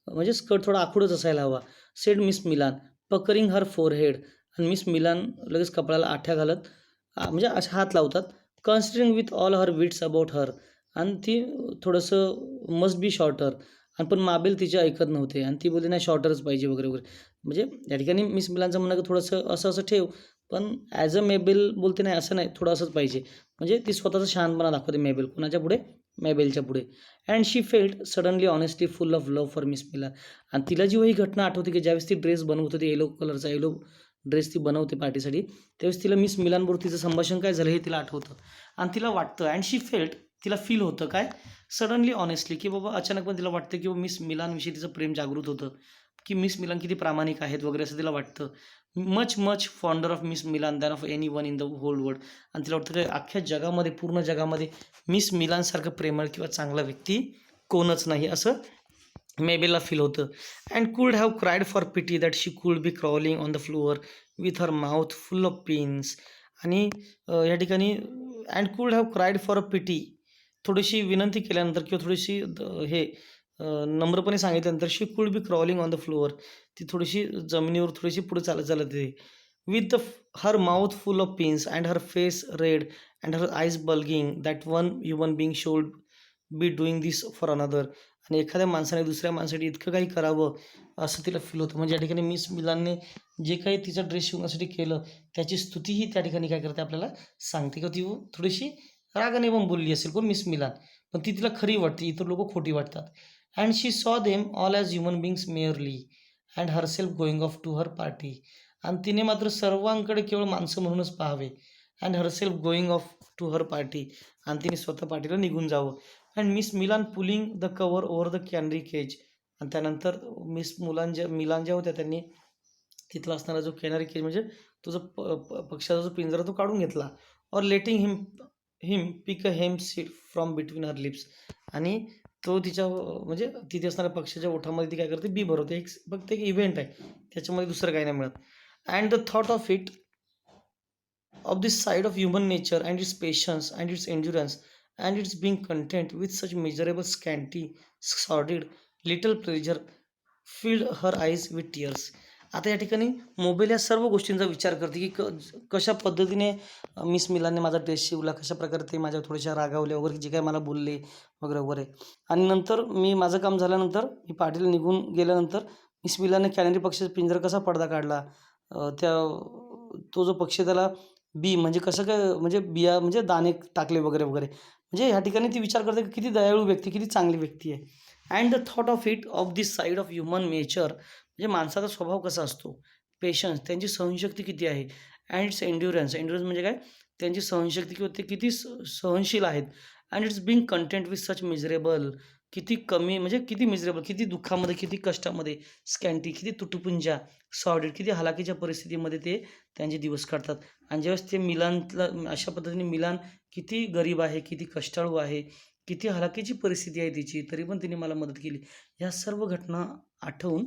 म्हणजे स्कर्ट थोडा आखूडच असायला हवा. Said miss Milan, puckering her forehead, आणि मिस मिलान लगेच कपाळाला आठ्या घालत म्हणजे असे हात लावतात. Considering with all her wits about her, आणि ती थोडंसं मस्ट बी शॉर्टर, आणि पण माबेल तिचे ऐकत नव्हते, आणि ती बोलली नाही शॉर्टरच पाहिजे वगैरे वगैरे. म्हणजे या ठिकाणी मिस मिलानचं म्हणणं की थोडंसं असं ठेव, पण ॲज अ मेबेल बोलते नाही असं नाही, थोडं असंच पाहिजे. म्हणजे ती स्वतःचा शहाणपणा दाखवते मेबेल, कुणाच्या पुढे, मेबेलच्या पुढे. And she felt suddenly honestly full of love for miss Milan. आणि तिला जेव्हा ही घटना आठवते की ज्यावेळेस ती ड्रेस बनवत होती, येलो कलरचा येलो ड्रेस ती बनवते पार्टीसाठी, त्यावेळेस तिला मिस मिलानबरोबर तिचं संभाषण काय झालं हे तिला आठवतं, आणि तिला वाटतं, अँड शी फेल्ट, तिला फील होतं काय, सडनली ऑनेस्टली, की बाबा अचानकपणे तिला वाटतं की मिस मिलानविषयी तिचं प्रेम जागृत होतं, की मिस मिलान किती प्रामाणिक आहेत वगैरे असं तिला वाटतं. Much fonder of miss Milan than of any one in the whole world. आणि तिला वाटतं की अख्ख्या जगामध्ये, पूर्ण जगामध्ये मिस मिलानसारखं प्रेमळ किंवा चांगला व्यक्ती कोणच नाही, असं मेबेलला फील होतं. And could have cried for pity that she could be crawling on the floor with her mouth full of pins. आणि या ठिकाणी and could have cried for a pity, थोडीशी विनंती केल्यानंतर किंवा थोडीशी हे नम्रपणे सांगितल्यानंतर she could be crawling on the floor, ती थोडीशी जमिनीवर थोडीशी पुढे चालत चालत येते. With her mouth full of pins and her face red and her eyes bulging that one human being should be doing this for another. आणि एखाद्या माणसाने दुसऱ्या माणसासाठी इतकं काही करावं असं तिला फील होतं. म्हणजे या ठिकाणी मिस मिलानने जे काही तिचा ड्रेस शिवण्यासाठी केलं त्याची स्तुतीही त्या ठिकाणी काय करते आपल्याला सांगते, की ती थोडीशी रागाने पण बोलली असेल कोण मिस मिलान, पण ती तिला खरी वाटते, इतर लोक खोटी वाटतात. And she saw them all as human beings merely and herself going off to her party. आणि तिने मात्र सर्वांकडे केवळ माणसं म्हणूनच पाहावे. And herself going off to her party, आणि तिने स्वतः पार्टीला निघून जावं. And miss Milan pulling the cover over the canary cage. आणि त्यानंतर मिलान ज्या होत्या त्यांनी तिथला असणारा जो कॅनरी केज म्हणजे तो जो पक्षाचा जो पिंजरा तो काढून घेतला. और letting him pick a hemp seed from between her lips. आणि तो तिच्या म्हणजे तिथे असणाऱ्या पक्षाच्या ओठामध्ये ती काय करते बी भरवते. फक्त एक इव्हेंट आहे, त्याच्यामध्ये दुसरं काही नाही मिळत. And the thought of it of this side of human nature and its patience and its endurance and its being content with such miserable, scanty, sordid little pleasure filled her eyes with tears. आता या ठिकाणी mobile या सर्व गोष्टींचा विचार करते की कशा पद्धतीने मिस मिलानने माझा ड्रेस शिवला, कशा प्रकारे ते माझ्या थोड्याशा रागावल्या वगैरे जे काही मला बोलले वगैरे वगैरे. आणि नंतर मी माझं काम झाल्यानंतर मी पार्टीला निघून गेल्यानंतर मिस मिलानने कॅनरी पक्षीचा पिंजरा कसा पडदा काढला, त्या तो जो पक्षी त्याला बी म्हणजे कसं काय म्हणजे बिया म्हणजे दाणे टाकले वगैरे वगैरे. म्हणजे ह्या ठिकाणी ती विचार करते की किती दयाळू व्यक्ती, किती चांगली व्यक्ती आहे. And the thought of it of this side of human nature, म्हणजे माणसाचा स्वभाव कसा असतो, पेशन्स त्यांची सहनशक्ती किती आहे, अँड इट्स एन्ड्युरन्स, एन्ड्युरन्स म्हणजे काय त्यांची सहनशक्ती किंवा ते किती सहनशील आहेत. And its being content with such miserable, किती कमी म्हणजे किती मिजरेबल, किती दुःखामध्ये, किती कष्टामध्ये, स्कॅन्टी किती तुटपुंजा, सॉर्डेड किती हलाखीच्या परिस्थितीमध्ये ते त्यांचे दिवस काढतात. आणि ज्यावेळेस ते मिलानला अशा पद्धतीने मिलान किती गरीब आहे, किती कष्टाळू आहे, किती हलाखीची परिस्थिती आहे तिची, तरी पण तिने मला मदत केली. ह्या सर्व घटना आठवून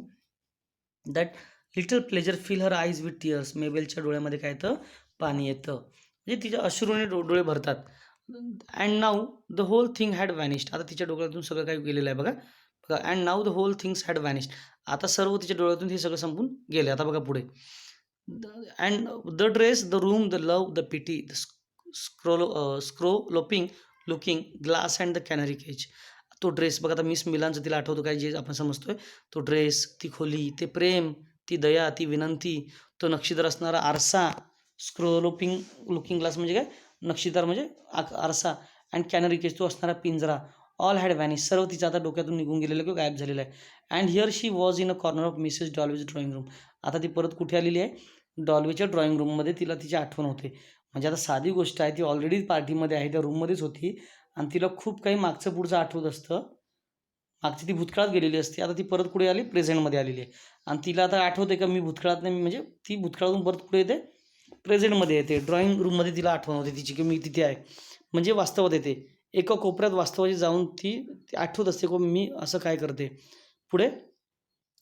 that little pleasure fill her eyes with tears, मेबेलच्या डोळ्यामध्ये काय येतं पाणी येतं, म्हणजे तिच्या अश्रूने डोळे भरतात. And now the whole thing had vanished, आता तिच्या डोळ्यातून सगळं काही गेलेलं आहे बघा बघा. And now the whole things had vanished, आता सर्व तिच्या डोळ्यातून हे सगळं संपून गेले. आता बघा पुढे. And the dress, the room, the love, the pity, the scrolloping looking glass and the canary cage. तो ड्रेस बघा, आता मिस मिलानचं तिला आठवतो काय जे आपण समजतोय, तो ड्रेस, ती खोली, ते प्रेम, ती दया, ती विनंती, तो नक्षीदार असणारा आरसा, स्क्रोलोपिंग लुकिंग ग्लास म्हणजे काय नक्षीदार म्हणजे आरसा, अँड कॅनरी केज तो असणारा पिंजरा, ऑल हॅड व्हॅनिश, सर्व तिचं आता डोक्यातून निघून गेलेलं किंवा गायब झालेलं आहे. And here she was in a corner of Mrs Dalloway's drawing room, आता ती परत कुठे आलेली आहे, डॉल्वीच्या ड्रॉइंग रूममध्ये तिला तिची आठवण होते. म्हणजे आता साधी गोष्ट आहे, ती ऑलरेडी पार्टीमध्ये आहे, त्या रूममध्येच होती आणि तिला खूप काही मागचं पुढचं आठवत असतं. मागची ती भूतकाळात गेलेली असते, आता ती परत कुठे आली प्रेझेंटमध्ये आलेली आहे. आणि तिला आता आठवते का मी भूतकाळात नाही, म्हणजे ती भूतकाळातून परत कुठे येते प्रेझेंटमध्ये येते. ड्रॉइंग रूममध्ये तिला आठवण होते तिची की मी तिथे आहे, म्हणजे वास्तवात येते. एका कोपऱ्यात वास्तवाची जाऊन ती आठवत असते की मी असं काय करते. पुढे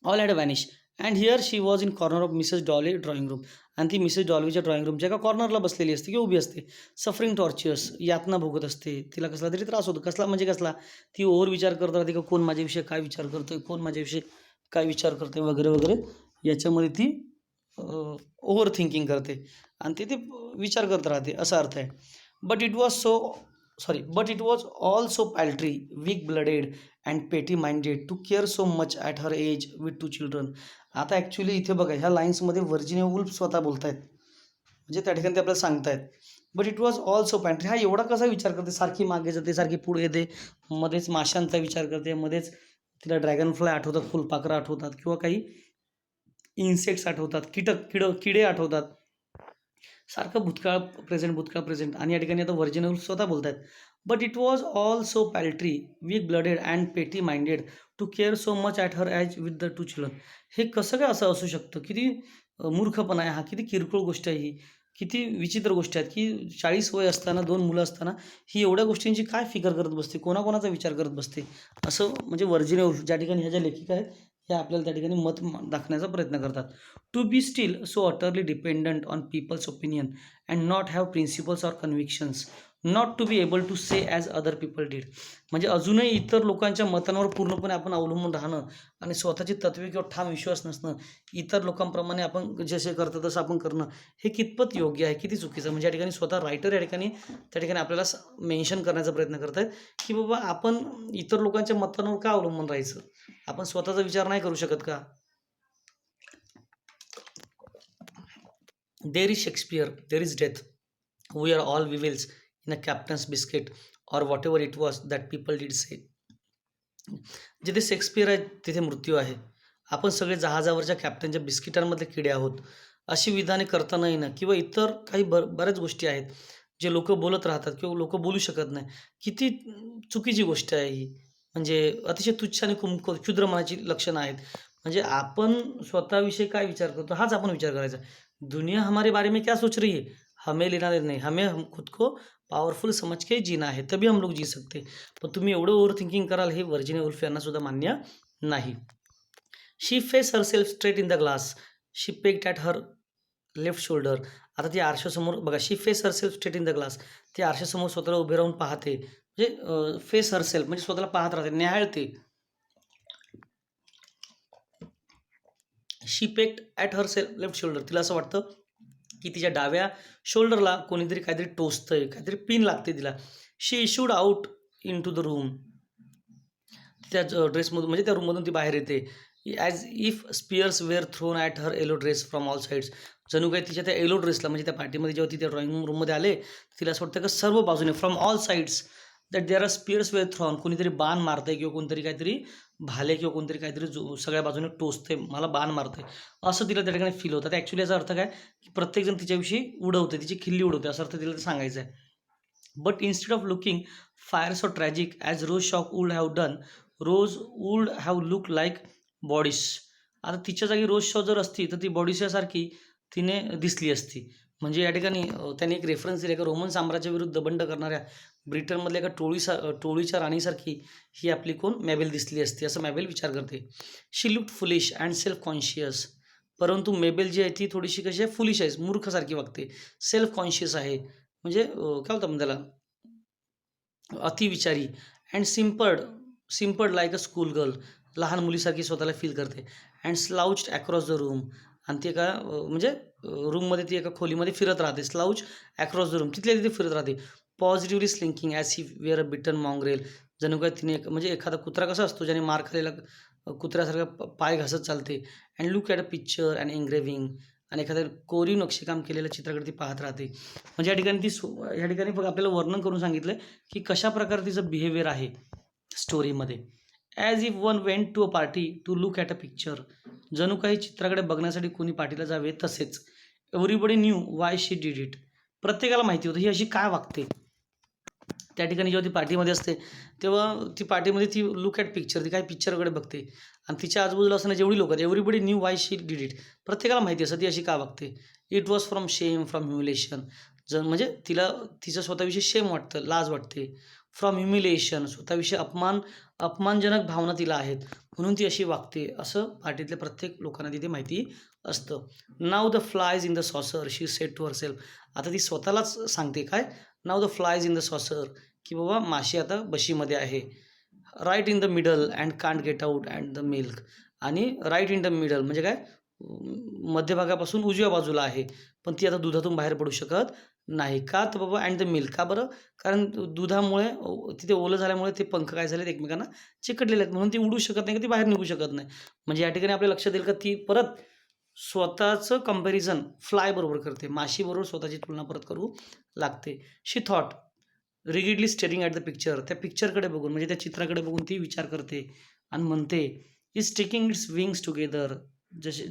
all had vanish and here she was in corner of Mrs Dolly drawing room, आणि ती मिसेस डॉल्वीच्या ड्रॉइंग रूमच्या एका कॉर्नरला बसलेली असते किंवा उभी असते. सफरिंग टॉर्चर्स, यातना भोगत असते, तिला कसला तरी त्रास होतो. कसला म्हणजे कसला, ती ओव्हर विचार करत राहते का कोण माझ्याविषयी काय विचार करतोय, कोण माझ्याविषयी काय विचार करतोय वगैरे वगैरे. याच्यामध्ये ती ओव्हर थिंकिंग करते आणि ते विचार करत राहते असा अर्थ आहे. But it was all so paltry, weak blooded and petty minded to care so much at her age with 2 children. आता ॲक्च्युली इथे बघा ह्या लाईन्समध्ये व्हर्जिनिया वुल्फ स्वतः बोलत आहेत, म्हणजे त्या ठिकाणी ते आपल्याला सांगतायत. But it was all so paltry, हा एवढा कसा विचार करते, सारखी मागे जाते, सारखी पुढे येते, मध्येच माशांचा विचार करते, मध्येच तिला ड्रॅगन फ्लाय आठवतात, फुलपाखरं आठवतात किंवा काही इन्सेक्ट्स आठवतात, किडे आठवतात. सारखं भूतकाळ प्रेझेंट. आणि या ठिकाणी आता व्हर्जिनिया वुल्फ स्वतः बोलत आहेत. But it was all so paltry, weak blooded and petty minded to care so much at her age with the 2 children. हे कसं काय असं असू शकतं, किती मूर्खपणा आहे हा, किती किरकोळ गोष्ट आहे ही, किती विचित्र गोष्टी आहेत, की 40 वय असताना 2 मुलं असताना ही एवढ्या गोष्टींची काय फिकर करत बसते, कोणाकोणाचा विचार करत बसते, असं म्हणजे व्हर्जिनिया वुल्फ ज्या ठिकाणी ह्या ज्या लेखिका आहेत ह्या आपल्याला त्या ठिकाणी दाखवण्याचा प्रयत्न करतात. To be still so utterly dependent on people's opinion and not have principles or convictions, not to be able to say as other people did. म्हणजे अजूनही इतर लोकांच्या मतांवर पूर्णपणे आपण अवलंबून राहणं आणि स्वतःची तत्त्वे किंवा ठाम विश्वास नसणं, इतर लोकांप्रमाणे आपण जसे करतो तसं आपण करणं, हे कितपत योग्य आहे, किती चुकीचं. म्हणजे या ठिकाणी स्वतः रायटर या ठिकाणी त्या ठिकाणी आपल्याला मेन्शन करण्याचा प्रयत्न करत आहेत, की बाबा आपण इतर लोकांच्या मतांवर का अवलंबून राहायचं, आपण स्वतःचा विचार नाही करू शकत का. There is Shakespeare, there is death, we are all weevils in a captain's biscuit or what ever it was that people did say. जिथे शेक्सपियर आहे तिथे मृत्यू आहे, आपण सगळे जहाजावरच्या कॅप्टनच्या बिस्किटांमधले किडे आहोत, अशी विधाने करता न येणं किंवा इतर काही बऱ्याच गोष्टी आहेत जे लोक बोलत राहतात किंवा लोक बोलू शकत नाही. किती चुकीची गोष्ट आहे ही. म्हणजे अतिशय तुच्छ आणि क्षुद्र मनाची लक्षणं आहेत. म्हणजे आपण स्वतःविषयी काय विचार करतो हाच आपण विचार करायचा. दुनिया हमारे बारे में क्या सोच रही है, हमें लेना देना नहीं, हमें हम खुद को पॉवरफुल समझ के जीना है, तभी हम लोग जी सकते. पण तुम्ही एवढं ओव्हर थिंकिंग कराल हे व्हर्जिनिया वुल्फ यांना सुद्धा मान्य नाही. She face herself straight in the glass, she pecked at her left shoulder. आता ती आरशासमोर बघा, she face herself straight in the glass, ती आरशासमोर स्वतःला उभे राहून पाहते. म्हणजे फेस हरसेल्फ म्हणजे स्वतःला पाहत राहते, न्याहाळते. She pecked at her left shoulder, तिला असं वाटतं की तिच्या डाव्या शोल्डरला कोणीतरी काहीतरी टोचतंय, काहीतरी पिन लागते तिला. She issued out into the room, त्या ड्रेसमधून म्हणजे त्या रूममधून ती बाहेर येते. As if spears were thrown at her yellow dress from all sides, जणू काही तिच्या त्या येलो ड्रेसला म्हणजे त्या पार्टीमध्ये जेव्हा ती त्या ड्रॉइंग रूममध्ये आले, तिला असं वाटतं की सर्व बाजूने from all sides that there are spears were thrown, कोणीतरी बाण मारतंय किंवा कोणतरी काहीतरी भाले किंवा कोणतरी काहीतरी सगळ्या बाजूने टोचते, मला बाण मारतंय, असं तिला त्या ठिकाणी फील होतं. ॲक्च्युली याचा अर्थ काय, की प्रत्येकजण तिच्याविषयी उडवते, तिची खिल्ली उडवते, असं अर्थ तिला ते सांगायचं आहे. But instead of looking fire so tragic as Rose Shaw would have done, Rose would have look like Boadicea. आता तिच्या जागी रोज शॉ जर असती तर ती बॉडिशासारखी तिने दिसली असती. म्हणजे या ठिकाणी त्यांनी एक रेफरन्स दिला, एका रोमन साम्राज्याविरुद्ध बंड करणाऱ्या ब्रिटनमधल्या एका टोळीच्या राणीसारखी ही आपली कोण मेबेल दिसली असती, असं मेबेल विचार करते. She looked foolish and self conscious, परंतु मेबेल जी आहे ती थोडीशी कशी आहे, फुलिश आहे, मूर्खसारखी वागते, सेल्फ कॉन्शियस आहे. म्हणजे काय होतं त्याला, अतिविचारी. And simpered like a school girl, लहान मुलीसारखी स्वतःला फील करते. And slouched across the room, आणि ती एका म्हणजे रूममध्ये ती एका खोलीमध्ये फिरत राहते. स्लाउच अक्रॉस द रूम, तिथल्या तिथे फिरत राहते. पॉझिटिव्हली स्लिंकिंग ॲज ही वेअर अ बिटन मॉंग्रेल, जणू काय तिने म्हणजे एखादा कुत्रा कसा असतो ज्याने मार खाल्लेला कुत्र्यासारखा पाय घासत चालते. And look at a picture and engraving, आणि एखाद्या कोरीव नक्षीकाम केलेल्या चित्राकडे ती पाहत राहते. म्हणजे या ठिकाणी या ठिकाणी बघ आपल्याला वर्णन करून सांगितलं की कशा प्रकारे तिचं बिहेवियर आहे स्टोरीमध्ये. As if one went to a party to look at a picture, जणू काही चित्राकडे बघण्यासाठी कोणी पार्टीला जावे तसेच. Everybody knew why she did it, प्रत्येकाला माहिती होतं ही अशी काय वागते. त्या ठिकाणी जेव्हा ती पार्टीमध्ये असते तेव्हा ती पार्टीमध्ये ती लुक ॲट पिक्चर, ती काय पिक्चरकडे बघते, आणि तिच्या आजूबाजूला असणारे जेवढी लोक आहेत, everybody knew why she did it, प्रत्येकाला माहिती असतं ती अशी का वागते. इट वॉज फ्रॉम शेम, फ्रॉम ह्युमिलेशन, म्हणजे तिला तिचं स्वतःविषयी शेम वाटतं, लाज वाटते. फ्रॉम ह्युमिलेशन, स्वतःविषयी अपमानजनक भावना तिला आहेत, म्हणून ती अशी वागते, असं पार्टीतल्या प्रत्येक लोकांना तिथे माहिती असतं. Now the flies in the saucer, she said to herself, आता ती स्वतःलाच सांगते काय, now the flies in the saucer, की बाबा माशी आता बशीमध्ये आहे. Right in the middle and can't get out and the milk, आणि राईट इन द मिडल म्हणजे काय, मध्यभागापासून उजव्या बाजूला आहे, पण ती आता दुधातून बाहेर पडू शकत नाही. का तर बाबा अँड द मिल्क, का बरं, कारण दुधामुळे तिथे ओलं झाल्यामुळे ते पंख काय झालेत एकमेकांना चिकटलेले आहेत, म्हणून ती उडू शकत नाही, का ती बाहेर निघू शकत नाही. म्हणजे या ठिकाणी आपल्या लक्षात येईल का ती परत स्वतःचं कंपॅरिझन फ्लायबरोबर करते, माशीबरोबर स्वतःची तुलना परत करू लागते. She thought rigidly staring at the picture, त्या पिक्चरकडे बघून म्हणजे त्या चित्राकडे बघून ती विचार करते आणि म्हणते, is taking its wings together, जसे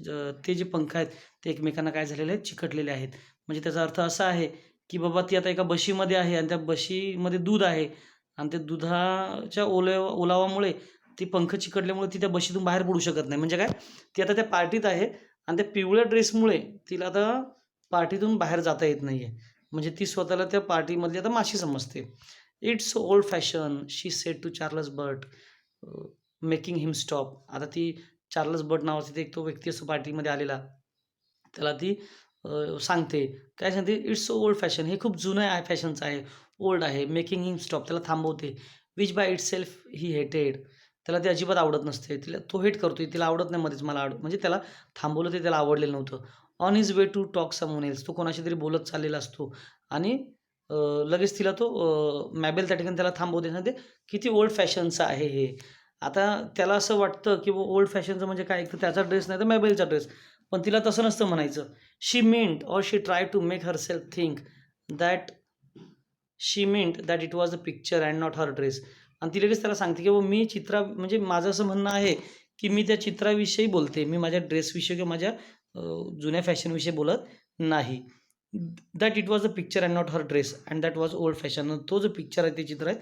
ते जे पंख आहेत ते एकमेकांना काय झालेले आहेत, चिकटलेले आहेत. म्हणजे त्याचा अर्थ असा आहे की बाबा ती आता एका बशीमध्ये आहे आणि त्या बशीमध्ये दूध आहे, आणि त्या दुधाच्या ओलावामुळे ती पंख चिकटल्यामुळे ती त्या बशीतून बाहेर पडू शकत नाही. म्हणजे काय, ती आता त्या पार्टीत आहे आणि त्या पिवळ्या ड्रेसमुळे तिला आता पार्टीतून बाहेर जाता येत नाही आहे. म्हणजे ती स्वतःला त्या पार्टीमधली आता माशी समजते. It's old fashion she said to Charles Burt making him stop. आता ती चार्ल्स बर्ट नावाचा ते एक तो व्यक्ती असतो पार्टीमध्ये आलेला. त्याला ती सांगते. काय सांगते? It's old fashion. हे खूप जुनं आहे फॅशनचं आहे. ओल्ड आहे. Making him stop. त्याला थांबवते. विच बाय इटसेल्फ ही हेटेड. त्याला ते अजिबात आवडत नसते. तिला तो हेट करतोय. तिला आवडत नाही मध्येच मला म्हणजे त्याला थांबवलं ते त्याला आवडलेलं नव्हतं. On his way to talk someone else. तो कोणाशी तरी बोलत चाललेला असतो आणि लगेच तिला तो मॅबेल त्या ठिकाणी त्याला थांबवते. सांगते, "किती ओल्ड फॅशनचं आहे हे." आता त्याला असं वाटतं, की ओल्ड फॅशनचं म्हणजे काय? एक तर त्याचा ड्रेस नाही तर मॅबेलचा ड्रेस. पण तिला तसं नसतं म्हणायचं. She meant or she try to make herself think that she meant that it was a picture and not her dress. आणि ती लगेच त्याला सांगते, की बाबा मी म्हणजे माझं असं म्हणणं आहे, की मी त्या चित्राविषयी बोलते. मी माझ्या ड्रेसविषयी किंवा माझ्या जुन्या फॅशनविषयी बोलत नाही. That it was a picture and not her dress and that was old fashion. तो जो पिक्चर आहे, ते चित्र आहे,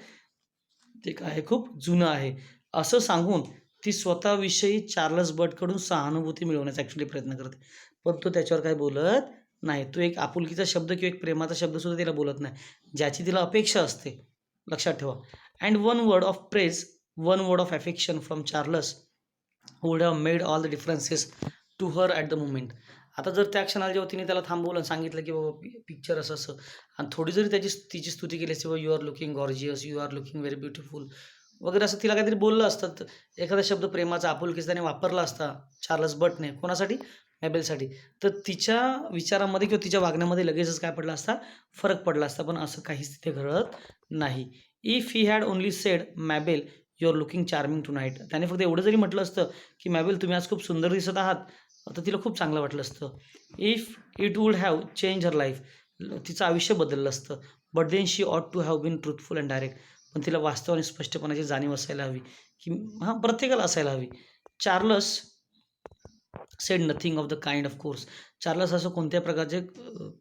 ते काय आहे? खूप जुनं आहे. असं सांगून ती स्वतःविषयी चार्ल्स बर्टकडून सहानुभूती मिळवण्याचा ॲक्चुअली प्रयत्न करते. पण तो त्याच्यावर काही बोलत नाही. तो एक आपुलकीचा शब्द किंवा एक प्रेमाचा शब्दसुद्धा तिला बोलत नाही, ज्याची तिला अपेक्षा असते. लक्षात ठेवा. And one word of praise, one word of affection from Charles would have made all the differences to her at the moment. आता जर त्या क्षणाला जेव्हा तिने त्याला थांबवलं आणि सांगितलं, की बाबा पिक्चर असं-असं आणि थोडी जरी तिची स्तुती केली असती, "you are looking gorgeous, you are looking very beautiful" वगैरे असं तिला काहीतरी बोललं असतं, तर एखादा शब्द प्रेमाचा, आपुलकीचा त्याने वापरला असता चार्ल्स बर्टने. कोणासाठी? मॅबेलसाठी. तर तिच्या विचारामध्ये किंवा तिच्या वागण्यामध्ये लगेचच काय पडला असता? फरक पडला असता. पण असं काहीच तिथे घडत नाही. If he had only said, "Mabel, you are looking charming tonight." त्याने फक्त एवढं जरी म्हटलं असतं, की "मॅबेल, तुम्ही आज खूप सुंदर दिसत आहात." तर तिला खूप चांगलं वाटलं असतं. If it would have change her life. तिचं आयुष्य बदललं असतं. But then she ought to have been truthful and direct. पण तिला वास्तव आणि स्पष्टपणाची जाणीव असायला हवी, की हां, प्रत्येकाला असायला हवी. Charles sed nothing of the kind of course. Charles असं कोणत्या प्रकारचे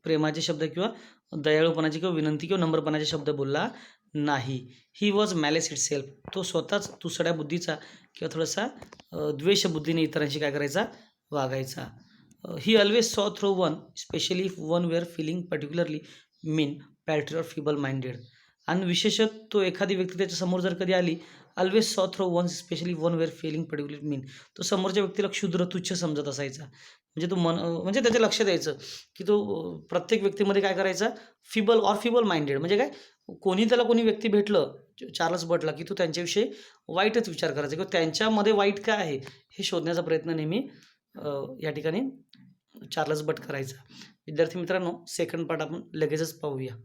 प्रेमाचे शब्द किंवा दयाळूपणाचे किंवा विनंती किंवा नम्रपणाचे शब्द बोलला नाही. He was malice itself. तो स्वतःच तुसड्या बुद्धीचा किंवा थोडासा द्वेषबुद्धीने इतरांशी काय करायचा? वागायचा. He always saw through one, specially if one were feeling particularly mean, paltry or feeble minded. आणि विशेषतः तो एखादी व्यक्ती त्याच्यासमोर जर कधी आली, always saw through one, specially one were feeling particular mean. तो समोरच्या व्यक्तीला क्षुद्र, तुच्छ समजत असायचा. म्हणजे तो म्हणजे त्याचं लक्ष द्यायचं, की तो प्रत्येक व्यक्तीमध्ये काय करायचा? फीबल माइंडेड म्हणजे काय? कोणी व्यक्ती भेटलं चार्ल्स बर्टला, की तो त्यांच्याविषयी वाईटच विचार करायचा किंवा त्यांच्यामध्ये वाईट काय आहे? हे शोधण्याचा प्रयत्न नेहमी या ठिकाणी चार्ल्स बर्ट करायचा. विद्यार्थी मित्रांनो, सेकंड पार्ट आपण लगेचच पाहूया.